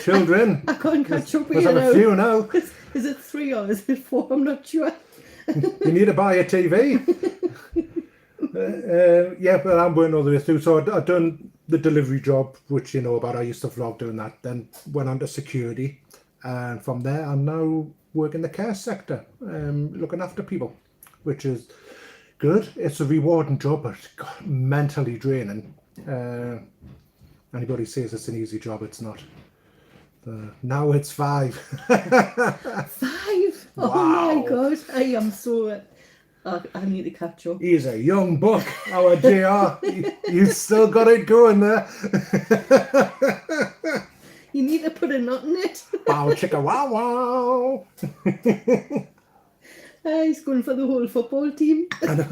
Children. I can't catch up with you you now. A few now. Is it 3 or is it 4? I'm not sure. You need to buy a TV. But I'm working all the way through. So I've done the delivery job, which you know about. I used to vlog doing that. Then went on to security. And from there, I'm now working the care sector, looking after people, which is good. It's a rewarding job, but mentally draining. Anybody says it's an easy job, it's not. Now it's 5. 5? Wow. Oh my god, I am so... I need to catch up. He's a young buck, our JR. You've still got it going there. You need to put a knot in it. Wow, chicka wow wow. He's going for the whole football team. I know.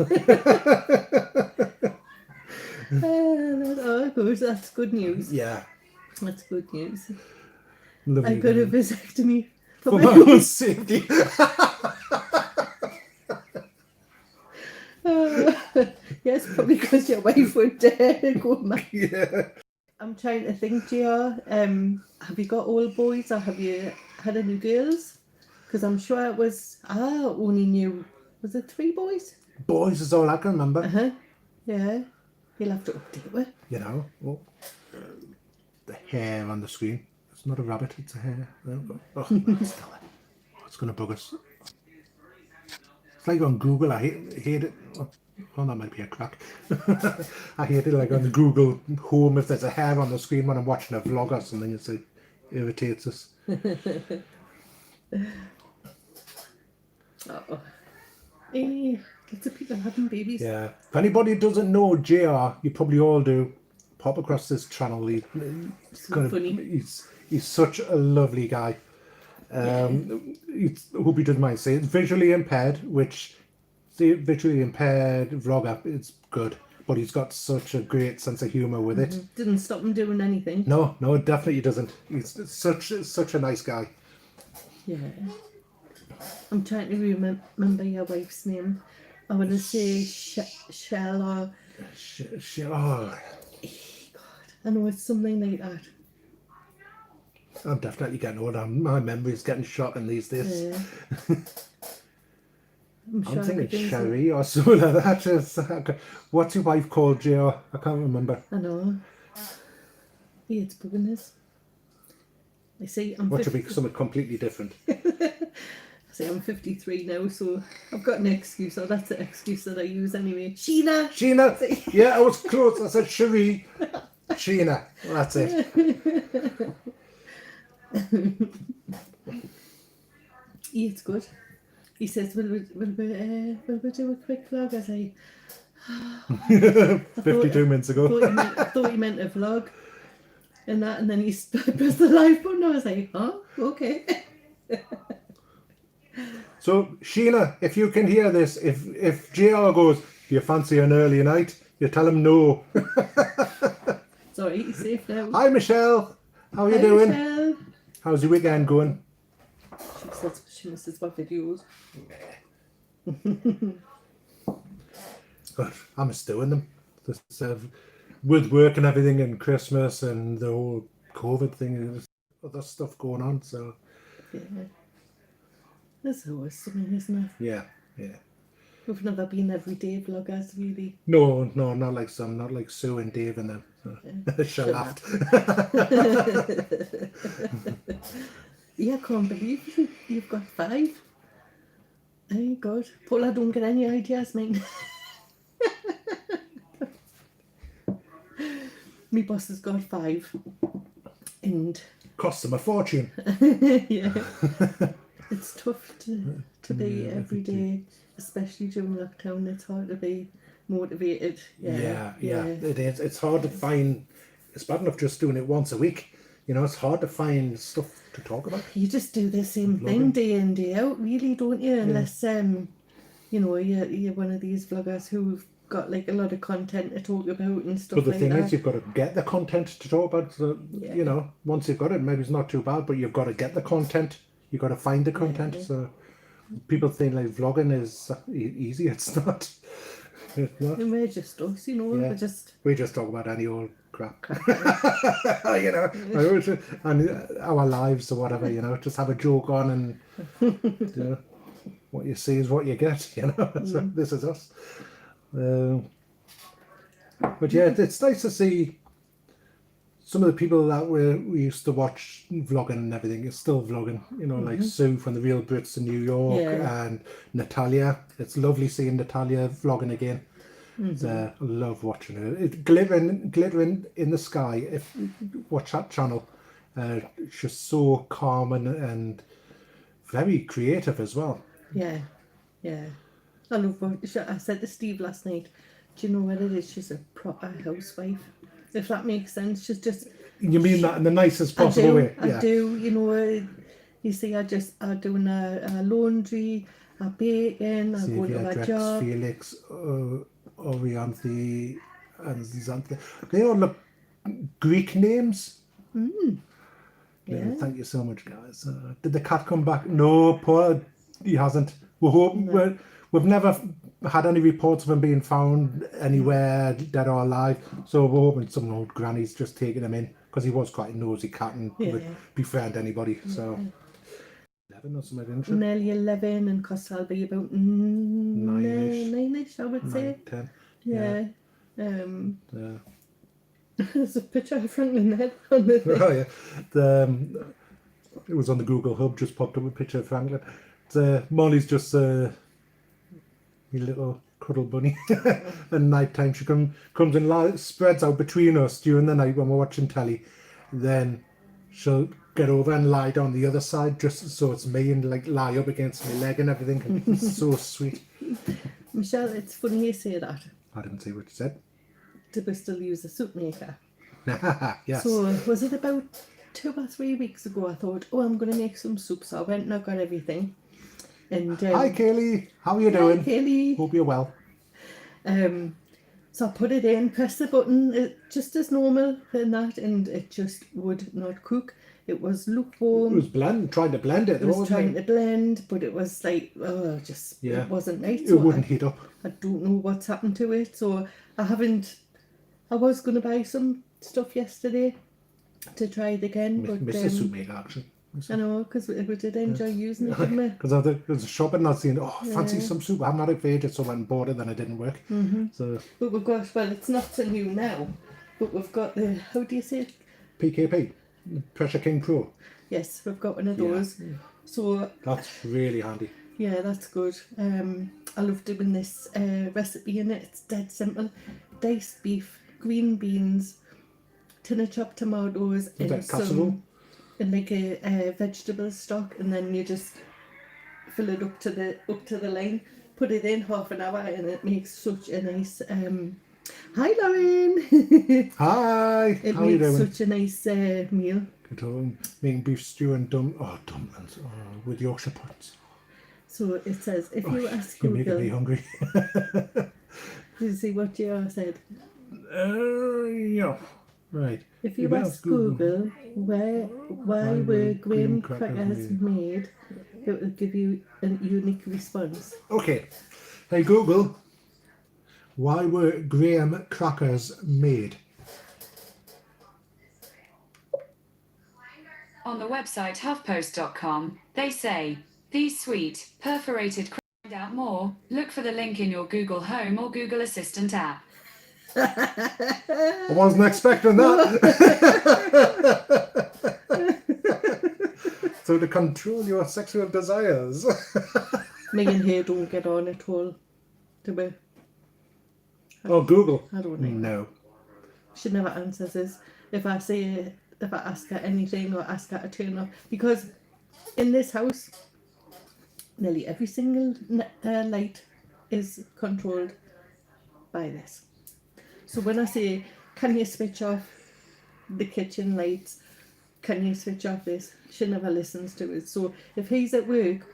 Good. That's good news. Yeah. That's good news. Lovely. I got a vasectomy for my own safety. Yes, probably because your wife would go mad. Yeah. I'm trying to think, JR. Have you got all boys or have you had any girls? Because I'm sure it was... only knew... Was it 3 boys? Boys is all I can remember. Yeah. You'll have to update it. The hair on the screen. It's not a rabbit, it's a hare. Oh, it's going to bug us. It's like on Google, I hate it. Oh, that might be a crack. I hate it like on the Google Home if there's a hair on the screen when I'm watching a vlog or something. It irritates us. Lots of people having babies. Yeah. If anybody doesn't know JR, you probably all do. Pop across this channel. He's funny. He's such a lovely guy. I hope he doesn't mind saying it's visually impaired, which the visually impaired vlogger is good, but he's got such a great sense of humour with it. Didn't stop him doing anything. No, it definitely doesn't. He's such a nice guy. Yeah. I'm trying to remember your wife's name. I want to say Shell or... Oh. God, I know it's something like that. I'm definitely getting older. My memory's getting shot in these days. Yeah. I'm thinking Sherry or something like that. What's your wife called, JR? I can't remember. I know. Yeah, it's bugging us. I see. What should be something completely different? I'm 53 now, so I've got an excuse, or that's the excuse that I use anyway. Sheena! Yeah, I was close. I said Cherie. Sheena. Well, that's it. Yeah, it's good. He says, will we do a quick vlog? I was like, 52 minutes ago. thought he meant a vlog. And then he pressed the live button. I was like, oh, okay. So, Sheila, if you can hear this, if JR goes, do you fancy an early night? You tell him no. Sorry, he's safe now. Hi, Michelle. How are you Hi, doing? Michelle. How's your weekend going? She misses my videos. But I miss doing them. This, with work and everything and Christmas and the whole COVID thing, there's other stuff going on. So, Yeah. There's always something, isn't it? yeah. We've never been everyday vloggers, really. No, not like some, not like Sue and Dave and them. So. Yeah. She laughed. Yeah, I can't believe you've got 5. Oh God, Paul, I don't get any ideas, mate. My boss has got 5, and Cost them a fortune. yeah, it's tough to be every day, especially during lockdown. It's hard to be motivated. Yeah, it is. It's hard to find. It's bad enough just doing it once a week. You know, it's hard to find stuff to talk about. You just do the same thing day in, day out, really, don't you? Unless you know, you're one of these vloggers who've got like a lot of content to talk about and stuff like that. But the thing is, you've got to get the content to talk about. So, you know, once you've got it, maybe it's not too bad, but you've got to get the content. You've got to find the content. Yeah. So people think like vlogging is easy. It's not. It's not. And we're just us, you know. Yeah. We just talk about any old crap. You know, and our lives or whatever. You know, just have a joke on, and you know, what you see is what you get. You know, so this is us. But yeah, it's nice to see some of the people that we used to watch vlogging and everything is still vlogging. You know, like Sue from the Real Brits in New York and Natalia. It's lovely seeing Natalia vlogging again. I love watching her. Glittering in the sky. If watch that channel, she's so calm and very creative as well. Yeah. I love what I said to Steve last night. Do you know what it is? She's a proper housewife. If that makes sense, she's just. You mean that in the nicest possible way? I do. You know, you see, I doing a laundry, a baking, I go to my job. Felix, Orianthe, and Xanthe. They all look Greek names. Yeah, thank you so much, guys. Did the cat come back? No, poor, he hasn't. We're hoping. We've never had any reports of him being found anywhere, dead or alive. So we're hoping some old granny's just taking him in, because he was quite a nosy cat and would befriend anybody. So 11 or something, didn't she? Nearly 11, and Costa will be about 9-ish, I would say. 9, 10. Yeah. There's a picture of Franklin there on the thing. Oh yeah, it was on the Google Hub. Just popped up a picture of Franklin. Molly's just a little cuddle bunny. At night time, she comes and spreads out between us during the night when we're watching telly. Then she'll get over and lie down the other side, just so it's me, and like lie up against my leg and everything. It's so sweet. Michelle, it's funny you say that. I didn't see what you said. Did we still use a soup maker? Yes. So was it about 2 or 3 weeks ago? I thought, I'm going to make some soup. So I went and I got everything. And hi Kaylee, how are you doing? Hi Kaylee. Hope you're well. So I put it in, pressed the button, just as normal and that, and it just would not cook. It was lukewarm. It was trying to blend it. It was trying to blend, but it was like, it wasn't right. So it wouldn't heat up. I don't know what's happened to it. So I was going to buy some stuff yesterday to try it again. But Mrs. Soup Maker, actually. I know, because we did enjoy using it, didn't we? Because I was shopping and I was saying, fancy some soup. I haven't had it for ages, so I went and bought it, then it didn't work. So, but we've got, it's not so new now, but we've got the, how do you say it? PKP, Pressure King Pro. Yes, we've got one of those. Yeah. So that's really handy. Yeah, that's good. I love doing this recipe in it. It's dead simple. Diced beef, green beans, tin of chopped tomatoes, and like a vegetable stock, and then you just fill it up to the line, put it in half an hour, and it makes such a nice. Hi, Lauren. Hi. It How are you makes doing? such a nice meal. Good on. Making beef stew and dumplings with Yorkshire puddings. So it says, if you ask You're making me Google, hungry. did you see what you said? Yeah. Right. If you ask Google why were graham crackers made, it will give you a unique response. Okay. Hey Google, why were graham crackers made? On the website HuffPost.com, they say, these sweet, perforated find out more, look for the link in your Google Home or Google Assistant app. I wasn't expecting that. So to control your sexual desires. Me and her don't get on at all, do we? Oh, Google. I don't know. No. She never answers us if I ask her anything or ask her to turn off, because in this house nearly every single light is controlled by this. So when I say, can you switch off the kitchen lights, can you switch off this, she never listens to it. So if he's at work,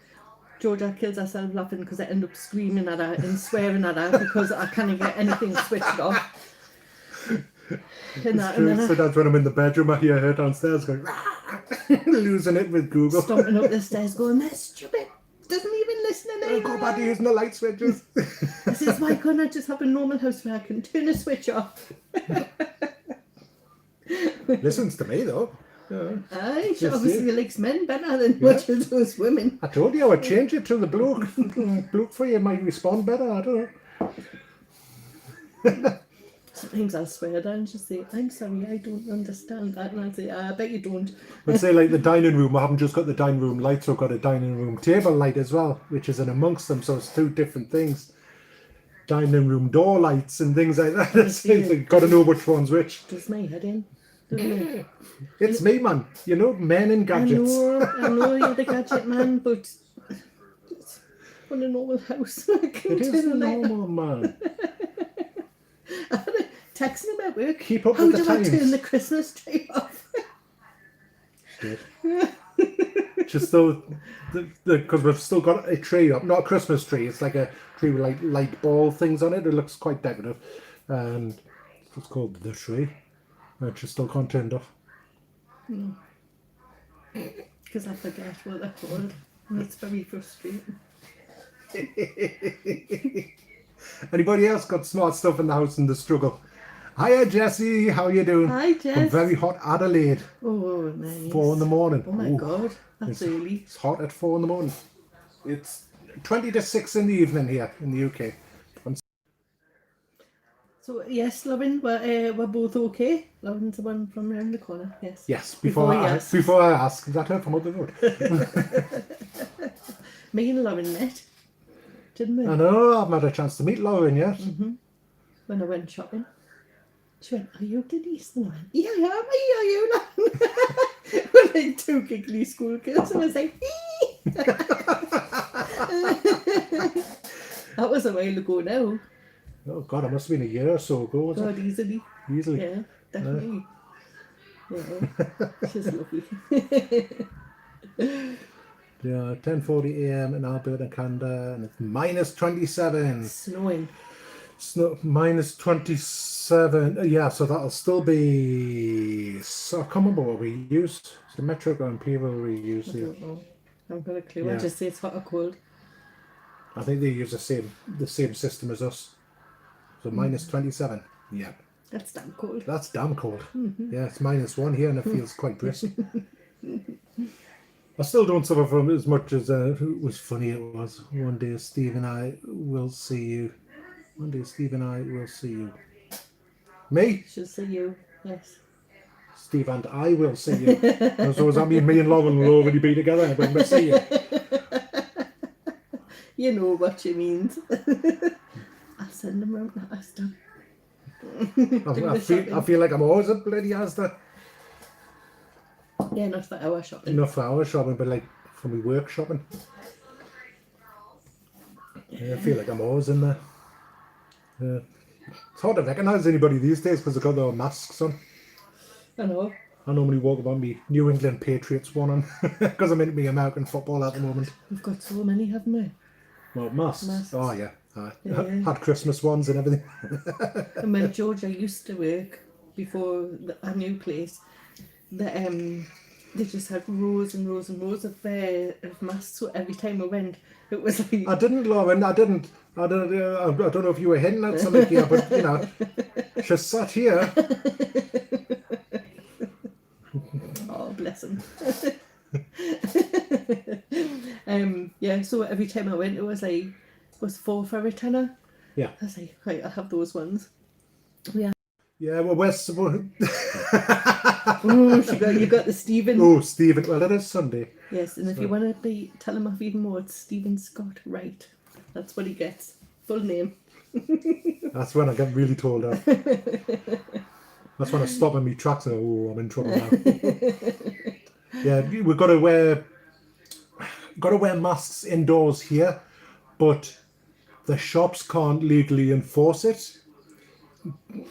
Georgia kills herself laughing because I end up screaming at her and swearing at her because I can't get anything switched off. And So that's when I'm in the bedroom, I hear her downstairs going, losing it with Google. stomping up the stairs going, that's stupid, doesn't even listen to I'll go back to using the light switches. I says, why can't I just have a normal house where I can turn a switch off? Listens to me though. Yeah. Aye, she Yes, obviously likes men better than much she does women. I told you I would change it to the bloke. Bloke for you might respond better, I don't know. Sometimes I'll swear down and she'll say, I'm sorry, I don't understand that. And I'll say, I bet you don't. I'd say like the dining room, I haven't just got the dining room lights, I've got a dining room table light as well, which is in amongst them, so it's two different things. Dining room door lights and things like that. It's like, you've got to know which one's which. Does my head in? Doesn't it? It's me, man. You know, men and gadgets. I know you're the gadget man, but it's on a normal house. I can It is turn a the light normal man. I had a text him at work. Keep up How with the do I times. turn the Christmas tree off? Good. Just though, because we've still got a tree up, not a Christmas tree. It's like a tree with like light ball things on it. It looks quite decorative, and it's called the tree. It just still can't turn it off. Because I forget what they're called. And it's very frustrating. Anybody else got smart stuff in the house in the struggle? Hiya, Jessie. How you doing? Hi, From Jess. very hot Adelaide. Oh, nice. 4 in the morning. Oh my Ooh, God, that's early. It's hot at 4 in the morning. It's 20 to 6 in the evening here in the UK. So yes, Lauren, we're both okay. Lauren's the one from around the corner. Yes. Yes, before I ask, is that her from up the road? Me and Lauren met, didn't we? I know, I haven't had a chance to meet Lauren yet. When I went shopping. She went, are you Denise? And I went, yeah, I am. Are you, Lauren? We're like two giggly schoolgirls. And I was like, that was a while ago now. Oh God, it must have been a year or so ago. Was God, easily. it? Easily. Yeah, definitely. Yeah, she's lovely. Yeah, 10:40 a.m. in Alberta and Canada, and it's minus 27. Snowing. Snow, minus 27. Yeah, so that'll still be. So I can't remember what we used. It's the metric or imperial we used I here. don't know. I haven't got a clue. I Yeah. just say it's hot or cold. I think they use the same system as us. So minus 27. Yeah, That's damn cold. that's damn cold. Yeah, it's -1 here and it feels quite brisk. I still don't suffer from it as much as it was funny it was. One day Steve and I will see you. One day Steve and I will see you. Me? Should say you. Yes. Steve and I will see you. So does that mean me and Lauren will already be together when we see you? You know what she means. I'll send them round to Asda. I feel like I'm always at bloody Asda. Yeah, not for our shopping. Not for our shopping, but like for my work shopping. I feel like I'm always in there. It's hard to recognise anybody these days because they've got their masks on. I know. I normally walk about me New England Patriots one on because I'm into me American football at the moment. We've got so many, haven't we? Well, masks. Masks. Oh yeah. Yeah. Had Christmas ones and everything. And when Georgia used to work before our new place, they just had rows and rows and rows of masks. So every time I went, it was like I didn't, Lauren. I don't know if you were hinting at something here, but you know, she sat here. oh bless him. Yeah. So every time I went, it was like was 4 for a tenner. Yeah. I was like, right, I'll have those ones. Yeah, well, where's supposed? Oh, you got the Stephen. Oh, Stephen. Well, it is Sunday. Yes, and if you want to tell him off even more, it's Stephen Scott Wright. That's what he gets. Full name. That's when I get really told off. That's when I stop in my tracks and go, oh, I'm in trouble now. Yeah, we've got to wear masks indoors here, but the shops can't legally enforce it.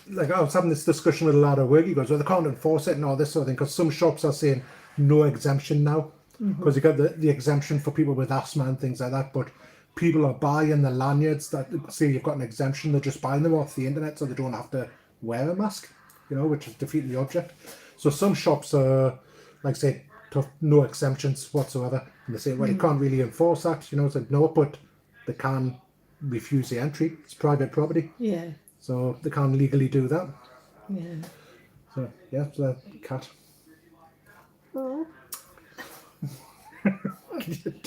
Like I was having this discussion with a lad at work. He goes, "Well, they can't enforce it and all this sort of thing because some shops are saying no exemption now because you got the exemption for people with asthma and things like that. But people are buying the lanyards that say you've got an exemption. They're just buying them off the internet so they don't have to wear a mask, you know, which is defeating the object. So some shops are, like say, no exemptions whatsoever, and they say, well, you can't really enforce that, you know. It's like no, but they can refuse the entry. It's private property. Yeah. So they can't legally do that. Yeah. So yeah, it's a cat. Oh.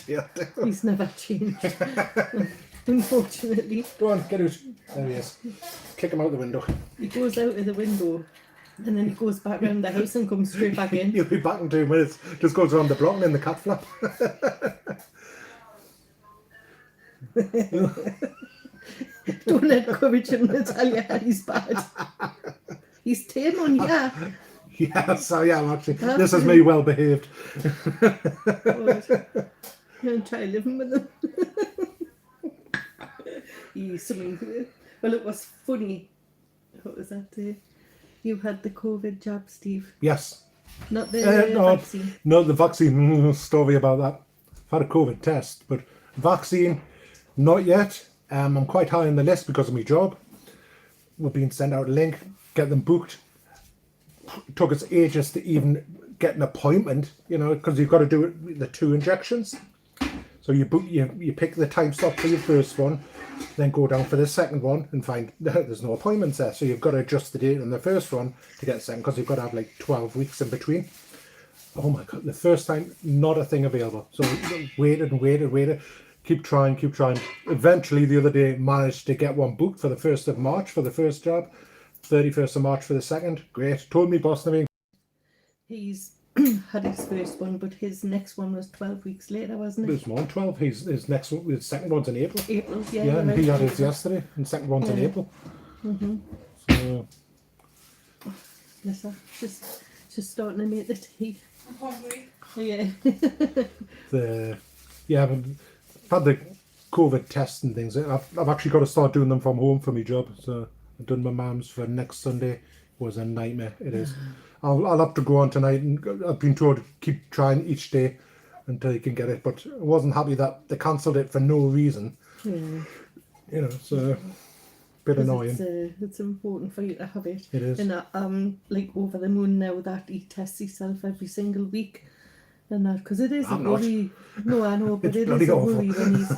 Dear. He's never changed. Unfortunately. Go on, get out. There he is. Kick him out the window. He goes out of the window and then he goes back around the house and comes straight back in. He'll be back in 2 minutes. Just goes around the block and in the cat flap. Don't encourage him to tell you how he's bad. He's tame on here. Yeah, so yeah, I'm actually. This is me well behaved. You're going to try living with him. He's something. Well, it was funny. What was that day? You had the COVID jab, Steve. Yes. Not the vaccine. No, the vaccine story about that. I've had a COVID test, but vaccine, not yet. I'm quite high on the list because of my job. We're being sent out a link, get them booked. It took us ages to even get an appointment, you know, because you've got to do it, the 2 injections. So you book, you pick the time slot for your first one, then go down for the second one and find there's no appointments there. So you've got to adjust the date on the first one to get the second because you've got to have like 12 weeks in between. Oh my God, the first time, not a thing available. So waited. Keep trying. Eventually, the other day, managed to get one booked for the 1st of March for the first job, 31st of March for the second. Great. Told me boss, He's had his first one, but his next one was 12 weeks later, wasn't it? there's more than 12. His next one, his second one's in April. April, yeah. Yeah, and right. he had his yesterday, and the second one's in Yeah. April. So, Bless her. Just starting to make the tea. I'm hungry. Yeah. I've had the COVID tests and things. I've actually got to start doing them from home for my job. So I've done my mum's for next Sunday. It was a nightmare. It is. I'll have to go on tonight, and I've been told to keep trying each day until you can get it. But I wasn't happy that they cancelled it for no reason. Yeah. You know, so bit annoying. It's important for you to have it. It is. And I'm like over the moon now that he tests himself every single week. And that, because it is I'm a worry. No, I know, but It's it bloody is a awful. worry when he's,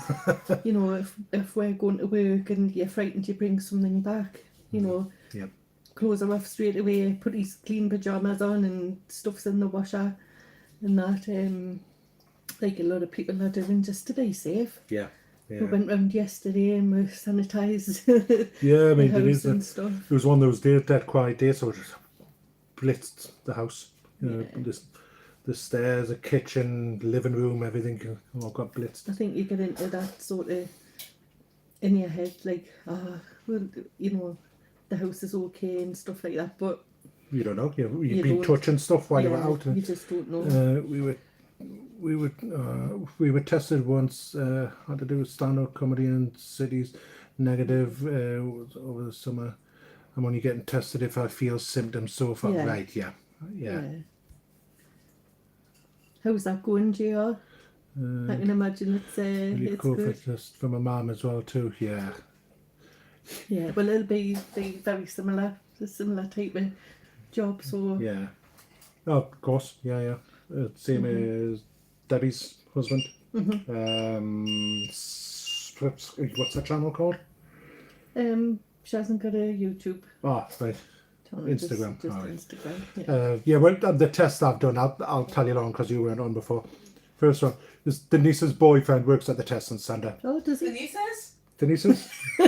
you know, if we're going to work and you're frightened to bring something back, you know, Yep. clothes are off straight away, put his clean pyjamas on and stuff's in the washer and that, like a lot of people are doing just to be safe. Yeah. We went round yesterday and we sanitised Yeah, I mean, the it house is. and stuff. It was one of those days, dead quiet days, so it just blitzed the house. You know, the stairs, the kitchen, living room, everything all got blitzed. I think you get into that sort of in your head, like, well, you know, the house is okay and stuff like that, but You don't know. You've You been don't. touching stuff while you were out. you And, just don't know. we were tested once. Had to do stand-up comedy in cities. Negative over the summer. I'm only getting tested if I feel symptoms so far. Yeah. Right, yeah. How's that going, JR? I can imagine it's Really it's COVID good. test for my mum as well too. Yeah. Yeah, well, it'll be very similar, a similar type of job. So Yeah. Oh, of course. Yeah. Same as Debbie's husband. What's that channel called? she hasn't got a YouTube. Oh, right. Channel, Instagram. just All right. Instagram. Yeah, well, the test I've done, I'll tell you long because you weren't on before. First one is Denise's boyfriend works at the testing centre. Oh, does he? Denise's? Denise's? Do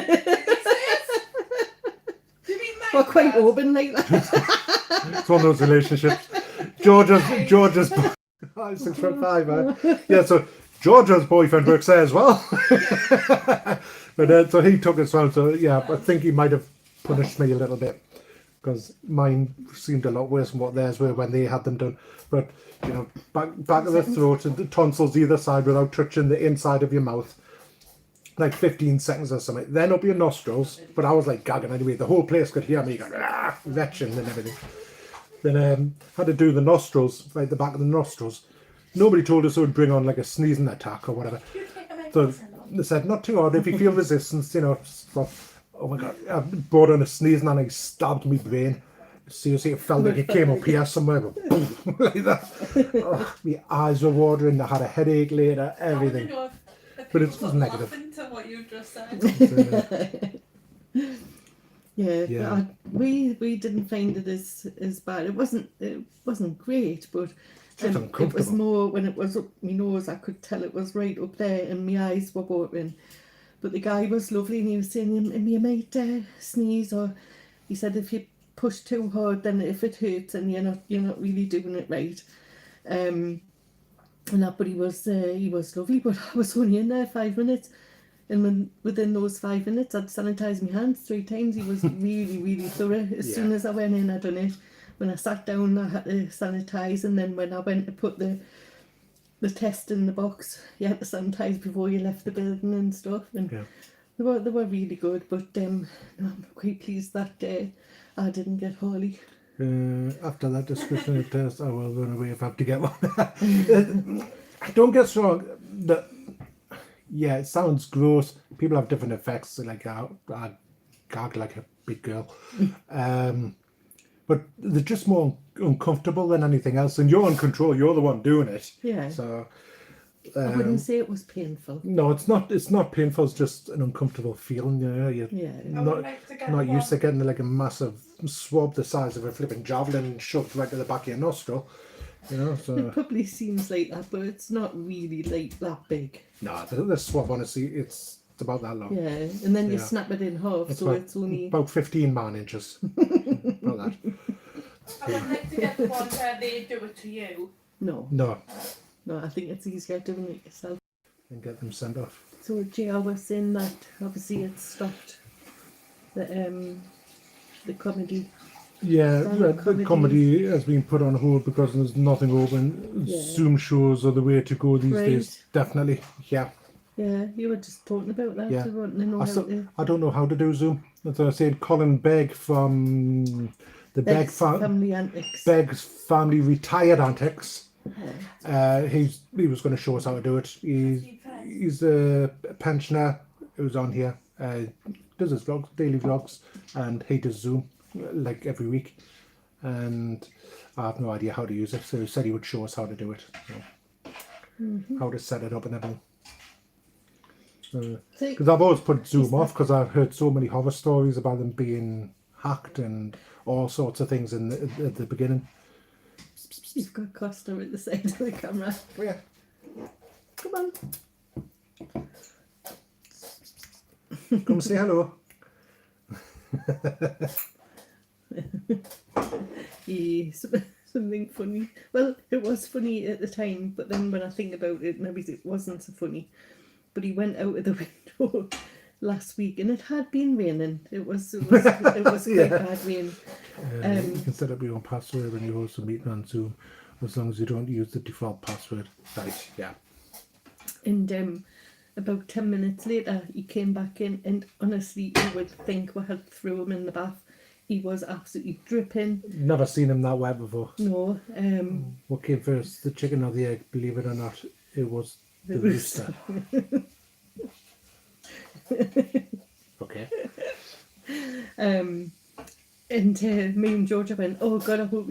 you mean like We're quite that? open like that. It's one of those relationships. George's. Oh, 6'5", man. Yeah, so George's boyfriend works there as well. But so he took it as well. So yeah, I think he might have punished me a little bit because mine seemed a lot worse than what theirs were when they had them done. But you know, back of the throat and the tonsils either side without touching the inside of your mouth. Like 15 seconds or something. Then up your nostrils, but I was like gagging anyway. The whole place could hear me going, retching and everything. Then had to do the nostrils, like the back of the nostrils. Nobody told us it would bring on like a sneezing attack or whatever. So they said, not too hard. If you feel resistance, you know. Oh my God, I brought on a sneezing and he stabbed me brain. Seriously, it felt like it came up here somewhere, but boom, like that. Oh, my eyes were watering. I had a headache later, everything. But it's negative. To what you just said. Yeah. But we didn't find it as bad. It wasn't great, but it was more when it was up my nose. I could tell it was right up there, and my eyes were watering. But the guy was lovely, and he was saying, "You might sneeze," or he said, "If you push too hard, then if it hurts, and you're not really doing it right." And that, but he was lovely. But I was only in there 5 minutes, and within those 5 minutes, I'd sanitised my hands 3 times. He was really thorough. As soon as I went in, I done it. When I sat down, I had to sanitise, and then when I went to put the test in the box, you had to sanitise before you left the building and stuff. And they were really good. But I'm quite pleased that I didn't get Harley. After that description of test, I will run away if I have to get one. Don't get me wrong. It sounds gross. People have different effects. Like I gag like a big girl, but they're just more uncomfortable than anything else. And you're in control. You're the one doing it. Yeah. So I wouldn't say it was painful. no, it's not. It's not painful. It's just an uncomfortable feeling. You're not used to getting like a massive swab the size of a flipping javelin shoved right to the back of your nostril. You know, so it probably seems like that, but it's not really like that big. No, the swab, honestly, it's about that long. Yeah, and then you snap it in half, so it's only about 15 man inches. About that. I would like to get the one where they do it to you. No, I think it's easier doing it yourself. And get them sent off. So JR was saying that obviously it stopped the comedy. Yeah, the comedy has been put on hold because there's nothing open. Zoom shows are the way to go these days. Definitely, yeah. Yeah, you were just talking about that. Yeah. I don't know how to do Zoom. As I said, Colin Begg from the Family Antics. Begg's Family Retired Antics. He was going to show us how to do it. He's a pensioner who's on here. Does his vlogs, daily vlogs, and he does Zoom like every week. And I have no idea how to use it, so he said he would show us how to do it. So, how to set it up and everything. Because I've always put Zoom off because I've heard so many horror stories about them being hacked and all sorts of things at the beginning. You've got Costa at the side of the camera. Oh yeah. Come on. Come say hello. Something funny. Well, it was funny at the time, but then when I think about it, maybe it wasn't so funny. But he went out of the window last week, and it had been raining. It was quite bad rain. You can set up your own password when you host a meeting on Zoom. As long as you don't use the default password. Right, yeah. And about 10 minutes later, he came back in, and honestly, you would think we had threw him in the bath. He was absolutely dripping. Never seen him that wet before. No, What came first, the chicken or the egg? Believe it or not, it was the rooster. Okay. and me and Georgia went, oh God, I hope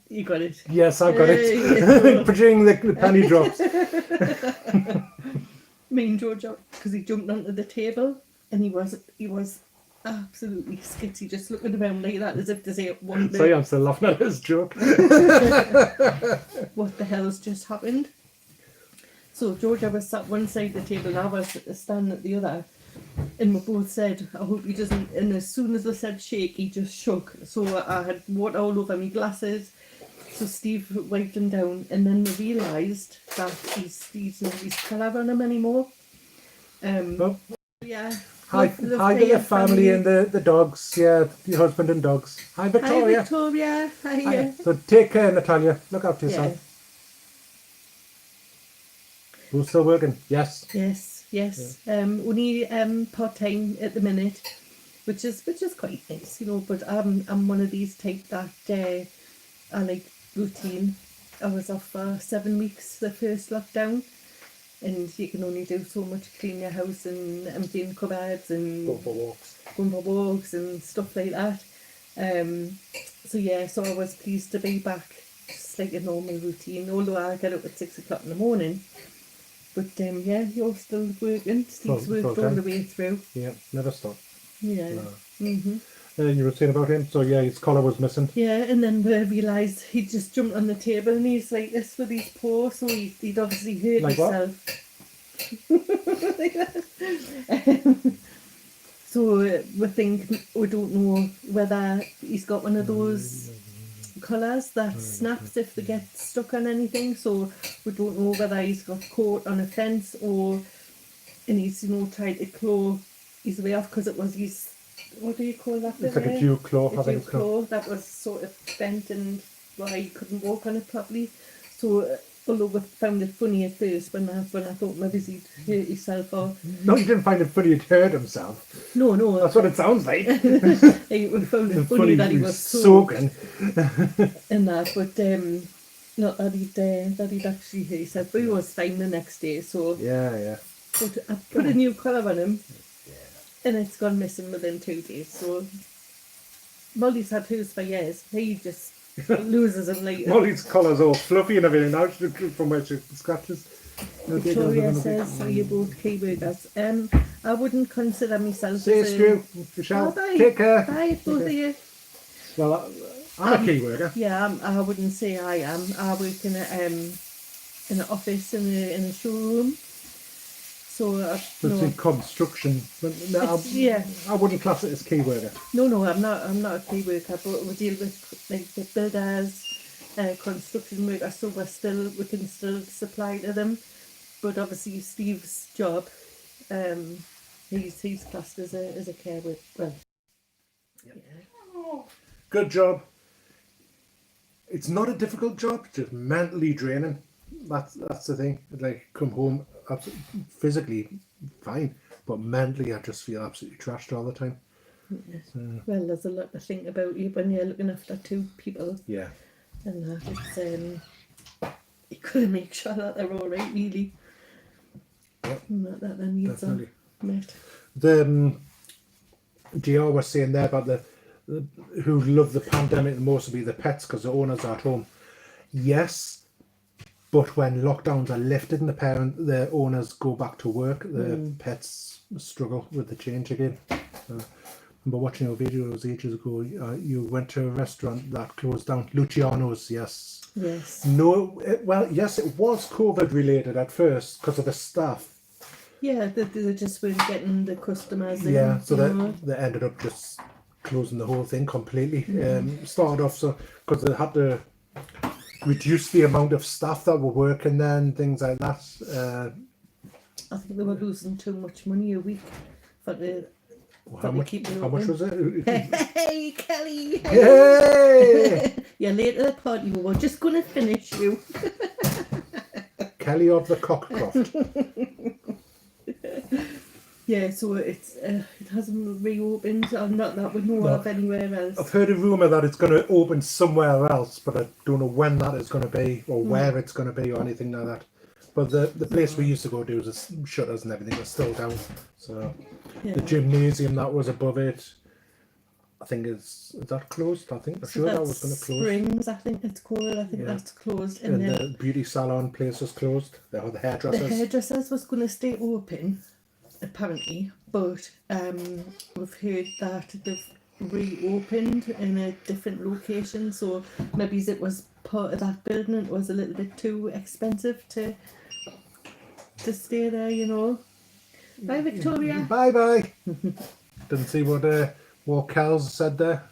you got it. Yes, I got Hey, it. Picturing the penny drops. Me and Georgia, because he jumped onto the table, and he was absolutely skitty, just looking around like that as if to say, Sorry, I'm still laughing at his joke. what the hell's just happened? So Georgia was sat one side of the table and I was standing at the other, and we both said, I hope he doesn't, and as soon as I said shake, he just shook. So I had water all over my glasses, so Steve wiped him down, and then we realised that he's not his colour on him anymore. Oh. Yeah. Hi to the family and the dogs. Yeah, your husband and dogs. Hi, Victoria. Hi, Victoria. Hi. Hi. So take care, Natalia. Look after yourself. Yeah. Who's still working? Yes. Yes. Only part-time at the minute, which is quite nice, you know, but I'm one of these type that I like routine. I was off for 7 weeks the first lockdown, and you can only do so much, clean your house and emptying cupboards and Go for walks and stuff like that. So I was pleased to be back, just like a normal routine, although I get up at 6 o'clock in the morning. But you're still working. Steve's worked all the way through. Yeah, never stop. Yeah. No. Mm-hmm. You were saying about him, so yeah, his collar was missing. Yeah, and then we realised he just jumped on the table and he's like this with his paw, so he'd obviously hurt Like himself. Like that. So we don't know whether he's got one of those collars that snaps if they get stuck on anything, so we don't know whether he's got caught on a fence and he's tried to claw his way off, because it was his, what do you call that? It's like a dew claw, I think it's claw called. that was sort of bent, and he couldn't walk on it properly. So although we found it funny at first when I thought maybe he'd hurt himself, or No, you didn't find it funny he'd hurt himself. no, That's what it sounds like. we found it funny that he was soaking. and that, but not that he'd actually hurt himself. But he was fine the next day. So Yeah. but I put a new collar on him, and it's gone missing within 2 days. So Molly's had hers for years. He just loses them later. Molly's collar's all fluffy and everything now from where she scratches. Victoria says, are you both key workers? I wouldn't consider myself See you, as Stu. Michelle. bye. Take care. Bye, both of you. Well, I'm a key worker. Yeah, I wouldn't say I am. I work in an office in a showroom. So It's in construction. I wouldn't class it as key worker. No, I'm not a key worker, but we deal with like the builders, construction workers, so we can still supply to them. But obviously Steve's job, he's classed as a care worker. Well, yeah. Good job. It's not a difficult job, just mentally draining. That's the thing. Like, come home physically fine, but mentally I just feel absolutely trashed all the time. Yeah. Well, there's a lot to think about you when you're looking after 2 people. Yeah. And that it's you gotta make sure that they're all right, really. Yep. And that their needs Definitely. are met. The GR was saying there about the who love the pandemic the most will be the pets because the owners are at home. Yes, but when lockdowns are lifted and the owners go back to work, the pets struggle with the change again. I remember watching a video ages ago. You went to a restaurant that closed down, Luciano's. Yes. No, yes, it was COVID related at first because of the staff. Yeah, they just weren't getting the customers in. Yeah, so they ended up just closing the whole thing completely. Started off because they had to reduce the amount of staff that were working there and things like that. I think they were losing too much money a week for the. How much was it? Hey, Kelly! Yay! You're late to the party, but we're just going to finish you. Kelly of the Cockcroft. Yeah, so it hasn't reopened, or not that we know of anywhere else. I've heard a rumour that it's going to open somewhere else, but I don't know when that is going to be, or where it's going to be, or anything like that. But the place we used to go to, was shutters and everything are still down. So the gymnasium that was above it, I think is that closed? I think I'm sure that was going to close. Springs, I think it's called. I think that's closed. And the beauty salon place was closed. The hairdressers. The hairdressers was going to stay open, apparently, but we've heard that they've reopened in a different location. So maybe it was part of that building. It was a little bit too expensive to stay there, you know. Bye, Victoria. Bye bye. Didn't see what Kel's said there.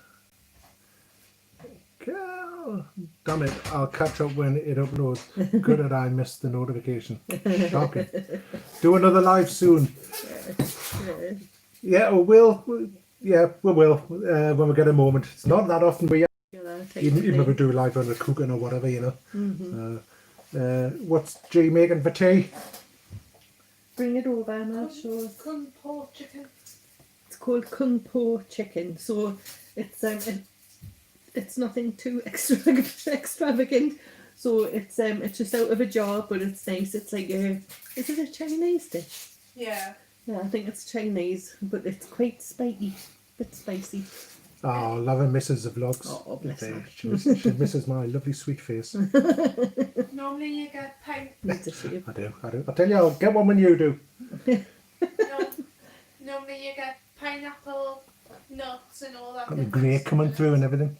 Kel, damn it! I'll catch up when it uploads. Good that I missed the notification. Shocking. Do another live soon. Yeah, we will. Yeah, we will when we get a moment. It's not that often we even if we do live when we're cooking or whatever, you know. What's G making for tea? Bring it over and I'll show us. Kung Po chicken. It's called Kung Po chicken. So it's nothing too extravagant. So it's just out of a jar, but it's nice. It's like is it a Chinese dish? Yeah. Yeah, I think it's Chinese, but it's quite spicy, bit spicy. Oh, love and misses the vlogs. Oh, bless her. She misses my lovely sweet face. Normally you get Needs a shave. I do. I tell you, I'll get one when you do. normally you get pineapple, nuts, and all that. Got the grey coming through and everything.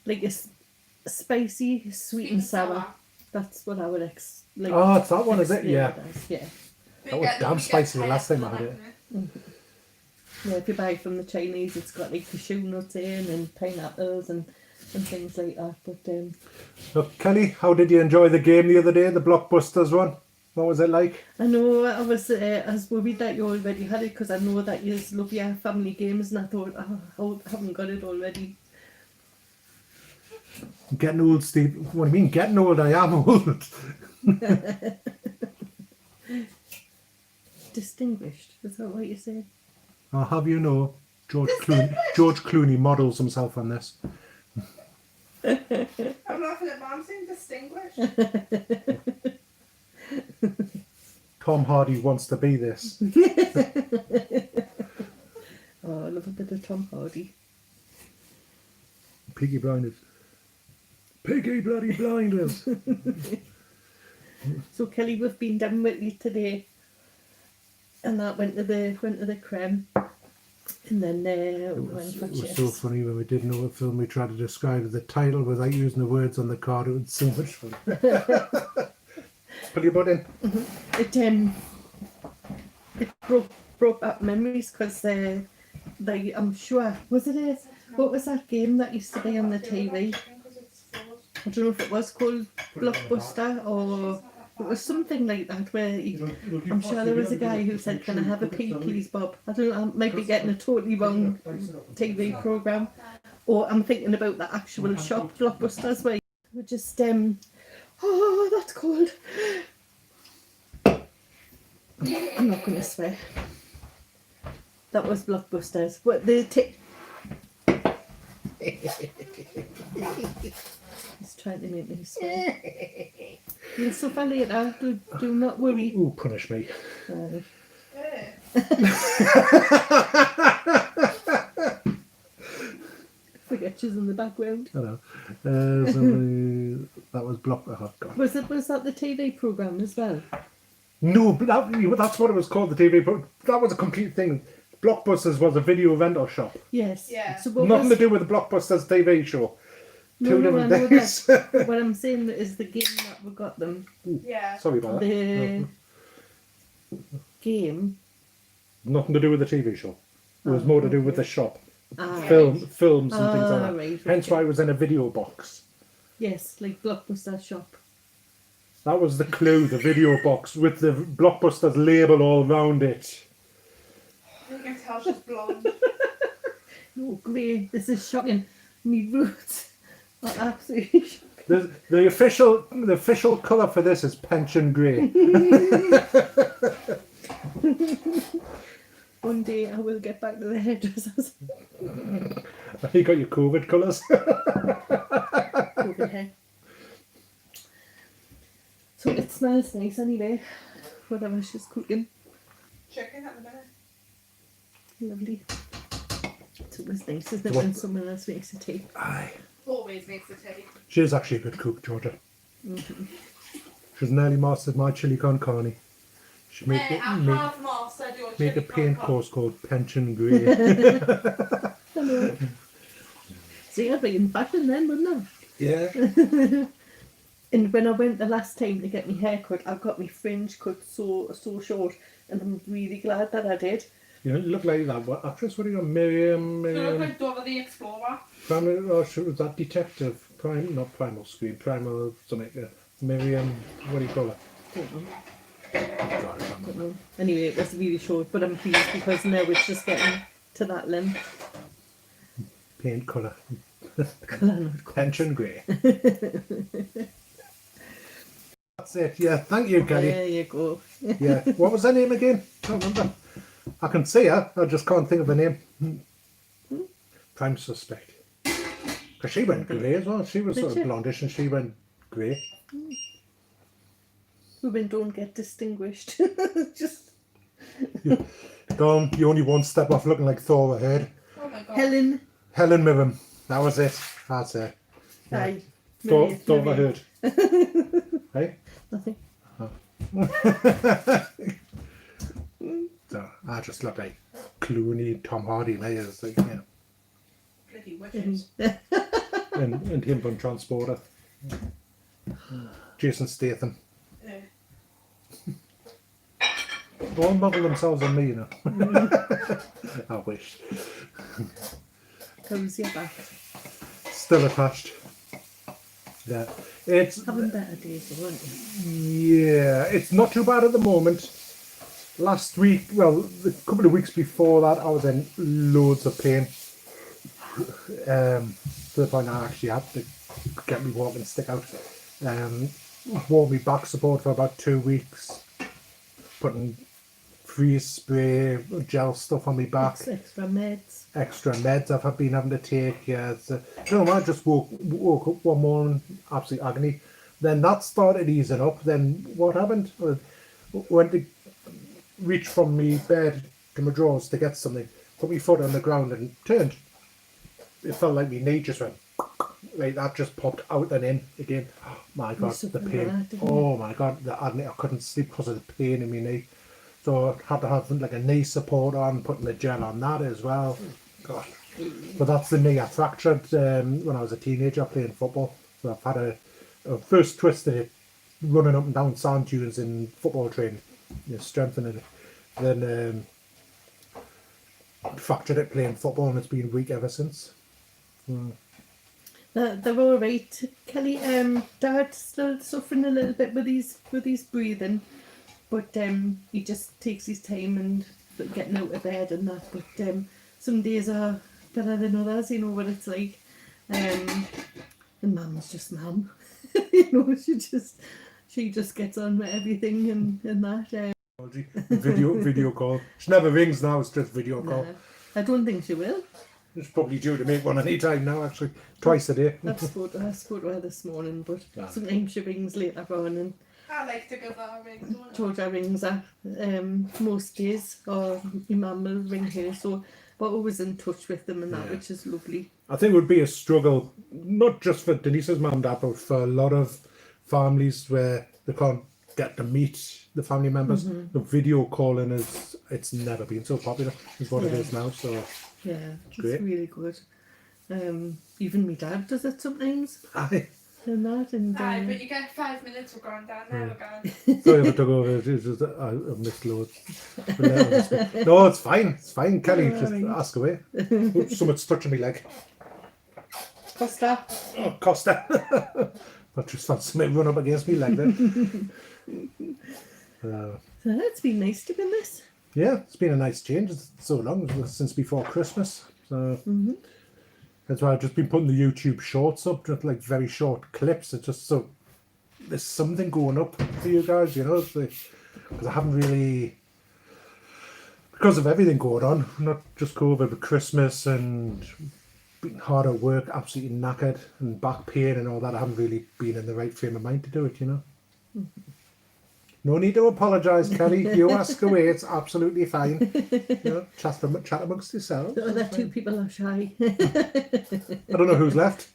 Like a spicy, sweet and sour. That's what I would like. Oh, it's that one, is it? Yeah. Yeah. That was damn spicy the last time I had it. Yeah, if you buy from the Chinese, it's got like cashew nuts in and pineapples and things like that. But Look, Kelly, how did you enjoy the game the other day, the Blockbusters one? What was it like? I know I was worried that you already had it because I know that you love your family games, and I thought, oh, I haven't got it already. I'm getting old, Steve. What do you mean, getting old? I am old. Distinguished, is that what you said? I'll have you know, George Clooney models himself on this. I'm laughing at Mum saying distinguished. Tom Hardy wants to be this. Oh, I love a bit of Tom Hardy. Peaky Blinders. Peaky bloody Blinders. So Kelly, we've been down with you today, and that went to the creme, and then we went for It was chips. so funny when we did know what film we tried to describe the title without using the words on the card. It was so much fun. Put your butt in. It broke up memories because I'm sure, was it what was that game that used to be on the TV? I don't know if it was called Blockbuster or it was something like that where I'm sure there was a guy who said, "Can I have a pee, please, Bob?" I don't know, I might be getting a totally wrong TV programme, or I'm thinking about the actual shop Blockbusters where you just oh, that's cold. I'm not going to swear. That was Blockbusters. What He's trying to make me swear. You'll suffer later. Do not worry. Ooh, punish me. Forget she's in the background. I know. That was Oh, God. Was that the TV programme as well? No, but that's what it was called, the TV. But that was a complete thing. Blockbusters was a video rental shop. Yes. Yeah. So what Nothing to do with the Blockbusters TV show. No, Two I different know things. that. What I'm saying is the game that we got them. Yeah. Sorry about that. The game. Nothing to do with the TV show. It was more to do with the shop. Ah, Films and things like that. right, Hence okay. why it was in a video box. Yes, like Blockbuster shop. That was the clue, the video box with the Blockbusters label all round it. You can tell she's blonde. Oh, great. This is shocking. Me roots are absolutely shocking. The official colour for this is pension grey. One day I will get back to the hairdressers. You got your COVID colours. Over here. So it smells nice anyway. Whatever she's cooking. Chicken at the minute. Lovely. It's always nice, isn't it, when someone else makes a tea? Aye. Always makes the tea. She is actually a good cook, Georgia. She's nearly mastered my chili con carne. She make I have mastered your make a chili paint con course called pension grey. Hello. See, I'd be in fashion then, wouldn't I? Yeah. And when I went the last time to get my hair cut, I got my fringe cut so short, and I'm really glad that I did. You look like that. What actress? What are you on? Miriam. You look like Dora the Explorer. Oh, she was that detective. Not Primal Screen. Primal something. Miriam. What do you call her? Don't know. God, I Don't know. Anyway, it was really short, but I'm pleased because now it's just getting to that length. Paint colour. Colour, not colour. Pension grey. That's it. Yeah. Thank you, Kelly. There you go. Yeah. What was her name again? Can't remember. I can see her. I just can't think of her name. Prime Suspect. Because she went grey as well. She was Did sort of she? blondish and she went grey. Women don't get distinguished. Just Dawn, you only one step off looking like Thor ahead. Oh my god. Helen. Helen Mirren. That was it. That's it. Yeah. Aye. Thor Miriam. ahead. Hey? Nothing. So I just look like Clooney, Tom Hardy, layers, like, yeah. Bloody wishes. and him from Transporter. Jason Statham. All model themselves on me, you know. I wish. How's your back? Still attached. Yeah. It's Having better days, though, aren't you? yeah, it's not too bad at the moment. Last week, well, a couple of weeks before that, I was in loads of pain. To the point I actually had to get my walking stick out. Wore me back support for about 2 weeks. Putting freeze spray, gel stuff on my back. Extra meds. Extra meds I've been having to take. Yeah, I just woke up one morning, absolute agony. Then that started easing up. Then what happened? I went to reach from my bed to my drawers to get something. Put my foot on the ground and turned. It felt like my knee just went like that, just popped out and in again. Oh my god, the pain! Oh my god, I couldn't sleep because of the pain in my knee. So I had to have like a knee support on, putting the gel on that as well. God. But that's the knee I fractured when I was a teenager playing football. So I've had a first twisted it running up and down sand dunes in football training, strengthening it. Then fractured it playing football, and it's been weak ever since. They're all right, Kelly. Dad's still suffering a little bit with his breathing, but he just takes his time and getting out of bed and that. But some days are better than others. You know what it's like. And Mum's just Mum. You know, she just gets on with everything and that. Video call. She never rings now. It's just video call. No, I don't think she will. She's probably due to make one any time now. Actually, twice a day. I spoke to her this morning, but Yeah. sometimes she rings later on, and I like to give her a ring, don't I? Georgia rings her most days, or my mum will ring her. So we're always in touch with them and that, Yeah. which is lovely. I think it would be a struggle, not just for Denise's mum and dad, but for a lot of families where they can't get to meet the family members. The video calling it's never been so popular as what it Yeah. is now. So Yeah, it's Great. really good. Even my dad does it sometimes, aye. and that, and Aye, but you get 5 minutes for granddad now again. Sorry if I took over. It's just I've missed loads. No, it's fine. It's fine, Kelly. Just ask away. Someone's touching me leg. Costa. Oh, Costa. I just felt something run up against me leg there. So it's been nice to be in this. Yeah, it's been a nice change. It's so long since before Christmas. So That's why I've just been putting the YouTube shorts up, just like very short clips. It's just so there's something going up for you guys, you know, because I haven't really, because of everything going on, not just COVID, but Christmas and being hard at work, absolutely knackered, and back pain and all that. I haven't really been in the right frame of mind to do it, you know. No need to apologise, Kelly. You ask away. It's absolutely fine. You know, chat amongst yourselves. The other two people are shy. I don't know who's left.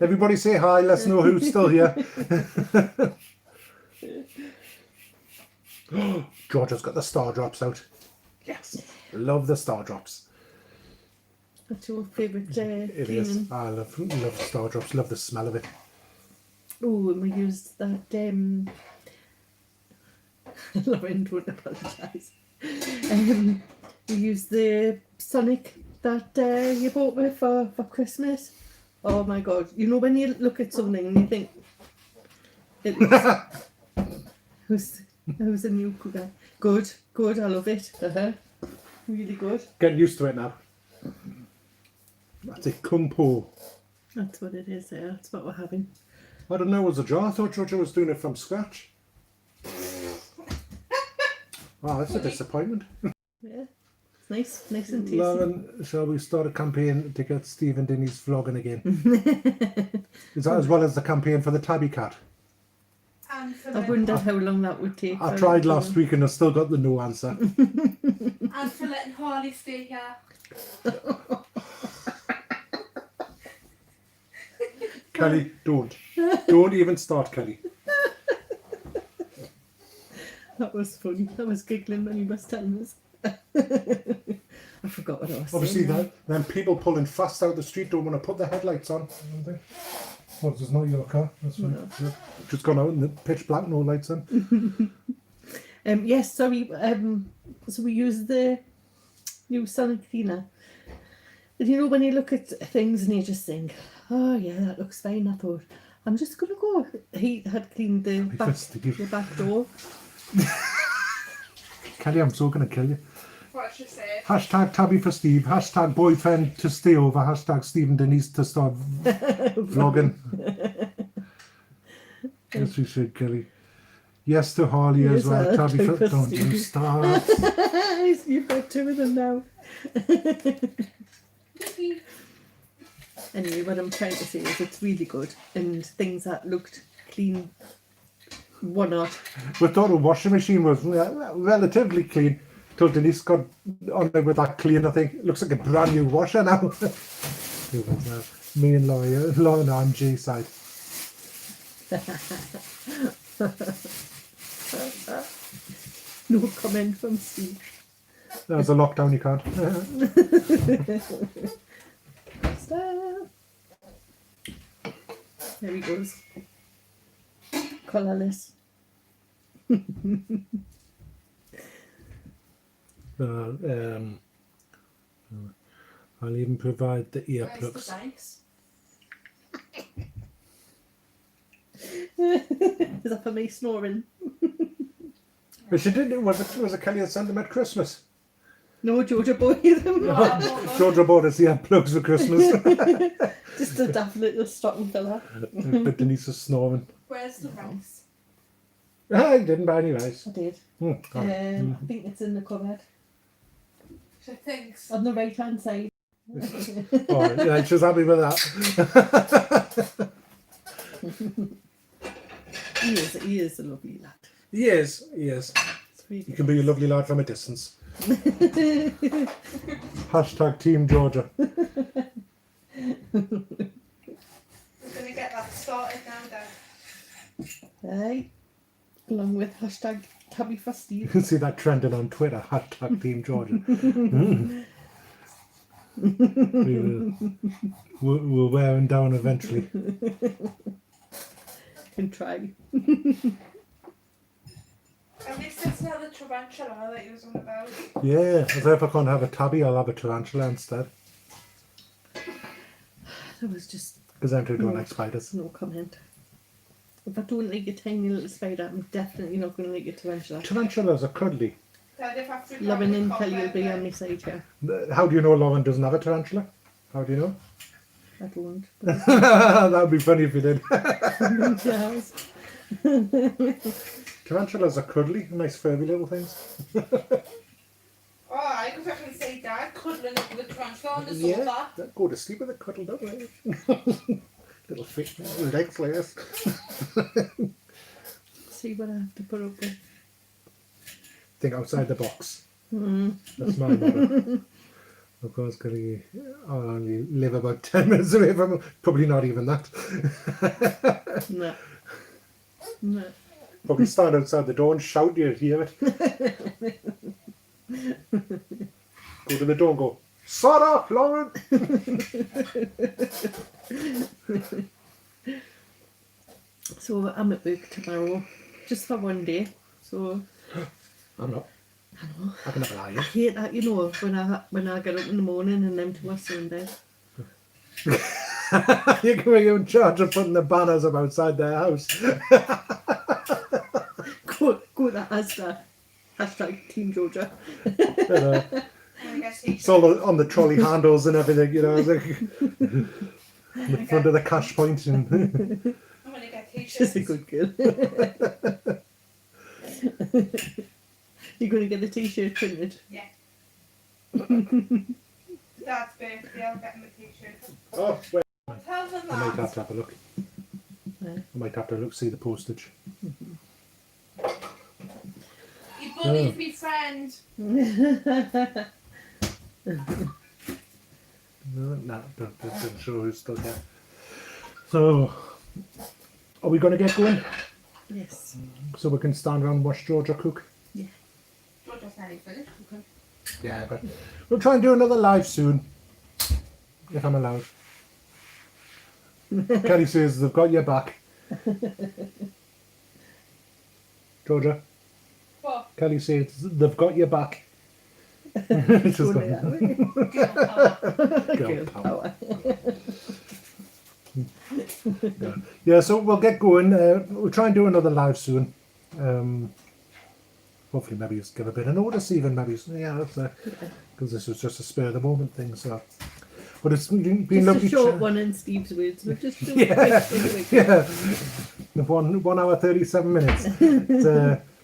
Everybody say hi. Let's know who's still here. Georgia's got the star drops out. Yes, love the star drops. That's your favourite It cleaning. is. I love star drops. Love the smell of it. Oh, and we used that. Lauren, don't apologise. We used the Sonic that you bought me for Christmas. Oh my god! You know when you look at something and you think it was a new cooker. Good. I love it. Really good. Getting used to it now. That's it. Kung Po. That's what it is. Yeah, that's what we're having. I don't know. It was a jar. I thought Georgia was doing it from scratch. Oh, that's a disappointment. Yeah, it's nice and tasty. Lauren, shall we start a campaign to get Steve and Denise vlogging again? Is that as well as the campaign for the tabby cat? And for I letting, wondered how long that would take. I tried last week and I still got the no answer. and for letting Harley stay here. Kelly, don't even start, Kelly. That was funny. I was giggling when he was telling us. I forgot what I was Obviously, saying. then people pulling fast out the street don't want to put their headlights on. Well, there's not your car. That's fine. No. Yeah. Just gone out in the pitch black, no lights on. Yes, sorry. So we use the new Sonic cleaner. But you know when you look at things and you just think, oh yeah, that looks fine. I thought I'm just gonna go. He had cleaned the back door. Kelly, I'm so gonna kill you. What should I say? Hashtag tabby for Steve. Hashtag boyfriend to stay over. Hashtag Steve and Denise to start vlogging. Yes, we should, Kelly. Yes to Harley as well. Tabby for don't you start. You've got two of them now. Anyway, what I'm trying to say is it's really good, and things that looked clean were not. We thought the washing machine was relatively clean till Denise got on there with that cleaner thing. It looks like a brand new washer now. Me and Lauren on G side. No comment from Steve. There's a lockdown, you can't. There he goes. Colourless. I'll even provide the Where's earplugs. the dice? Is that for me snoring? But she didn't. Was it Kelly that sent them at Christmas? No, Georgia bought you them. Georgia bought us the earplugs for Christmas. Just a daft little stocking filler. But Denise was snoring. Where's the rice? I didn't buy any rice. I did. Oh, I think it's in the cupboard. She thinks. On the right hand side. oh, yeah, she's happy with that. He is a lovely lad. He is. It's really You can be a lovely lad from a distance. Hashtag Team Georgia. We're gonna get that started now, Dad. Hey. Along with hashtag Tabby for Steve. You can see that trending on Twitter. Hashtag Team Georgia. We'll wear him down eventually. Can try. At least it's not the tarantula that you was on about. Yeah, as if I can't have a tabby, I'll have a tarantula instead. That was just Because I'm too don't like spiders. no comment. If I don't like a tiny little spider, I'm definitely not going to like a tarantula. Tarantulas are cuddly. Dad, if I have to Lauren grab and the Kelly will be cobweb, on my side here. How do you know Lauren doesn't have a tarantula? How do you know? I don't. That would be funny if you did. Yes. Tarantulas are cuddly, nice furry little things. Oh, I could fucking say Dad cuddling up with a tarantula on the Yeah, sofa. they go to sleep with a cuddle, don't they? Little fit legs like this. See what I have to put up with. Think outside the box. Mm. That's my motto. Of course, I'll only live about 10 minutes away from him. Probably not even that. No. No. Probably stand outside the door and shout, you'd hear it. Go to the door and go, "Sod off, Lauren!" So I'm at work tomorrow, just for one day. So I'm not. I know. I can have a lie. I hate that, you know, when I get up in the morning and them two are still in bed. You're going in charge of putting the banners up outside their house. Go to Asda. Hashtag Team Georgia. It's all on the trolley handles and everything, you know, like, on the front of the cash point. And I'm gonna get She's t-shirts. a good girl. You're going to get the t-shirt printed. Yeah. Dad's birthday, I'll get him a t-shirt. oh, wait, Tell them I might that. have to have a look. Yeah. I might have to look, see the postage. He bullies me friend. No, don't show who's still here. So, are we going to get going? Yes. So we can stand around and watch Georgia cook? Georgia's nearly finished. Okay. Yeah, but we'll try and do another live soon. If I'm allowed. Kelly says they've got your back. Georgia, What? Kelly says they've got your back. She's Go got- there. Girl Girl power. power. Yeah, so we'll get going. We'll try and do another live soon. Hopefully, maybe just give a bit of notice, even maybe. Yeah, because this was just a spur of the moment thing. So, but it's been Just lovely. a short one in Steve's words. We'll just do Yeah. quick. Yeah, 1 hour 37 minutes.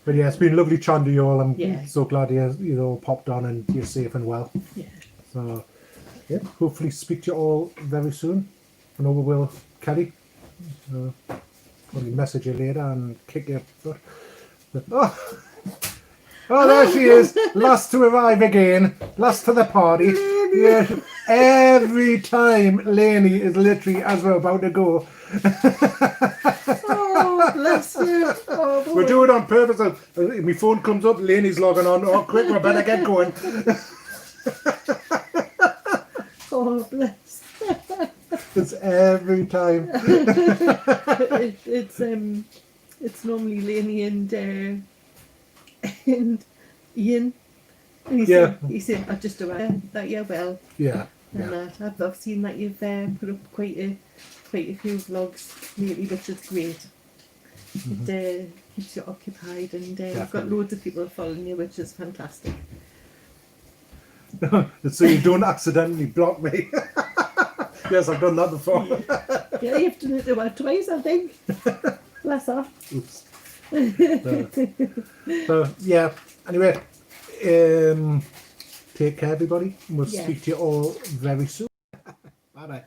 But yeah, it's been lovely chatting to you all. I'm Yeah. so glad you all popped on and you're safe and well. Yeah. So, yeah, hopefully speak to you all very soon. I know we will, Kelly. Probably message you later and kick your foot. But, oh, there she is. Last to arrive again. Last to the party. Yeah, every time Lainey is literally as we're about to go. Oh, bless you. Oh, We do it on purpose. My phone comes up, Lainey's logging on. Oh, quick, we better get going. oh bless. It's every time. It's normally Lainey and Ian. And he said, I just arrived that you're well. Yeah. And that I've seen that you've put up quite a few vlogs lately, which is great. It keeps you occupied, and you've got Definitely. loads of people following you, which is fantastic. So you don't accidentally block me. Yes, I've done that before. Yeah, you've done it about twice, I think. Bless her. Oops. So, yeah, anyway, take care, everybody. We'll Yeah. speak to you all very soon. Bye-bye.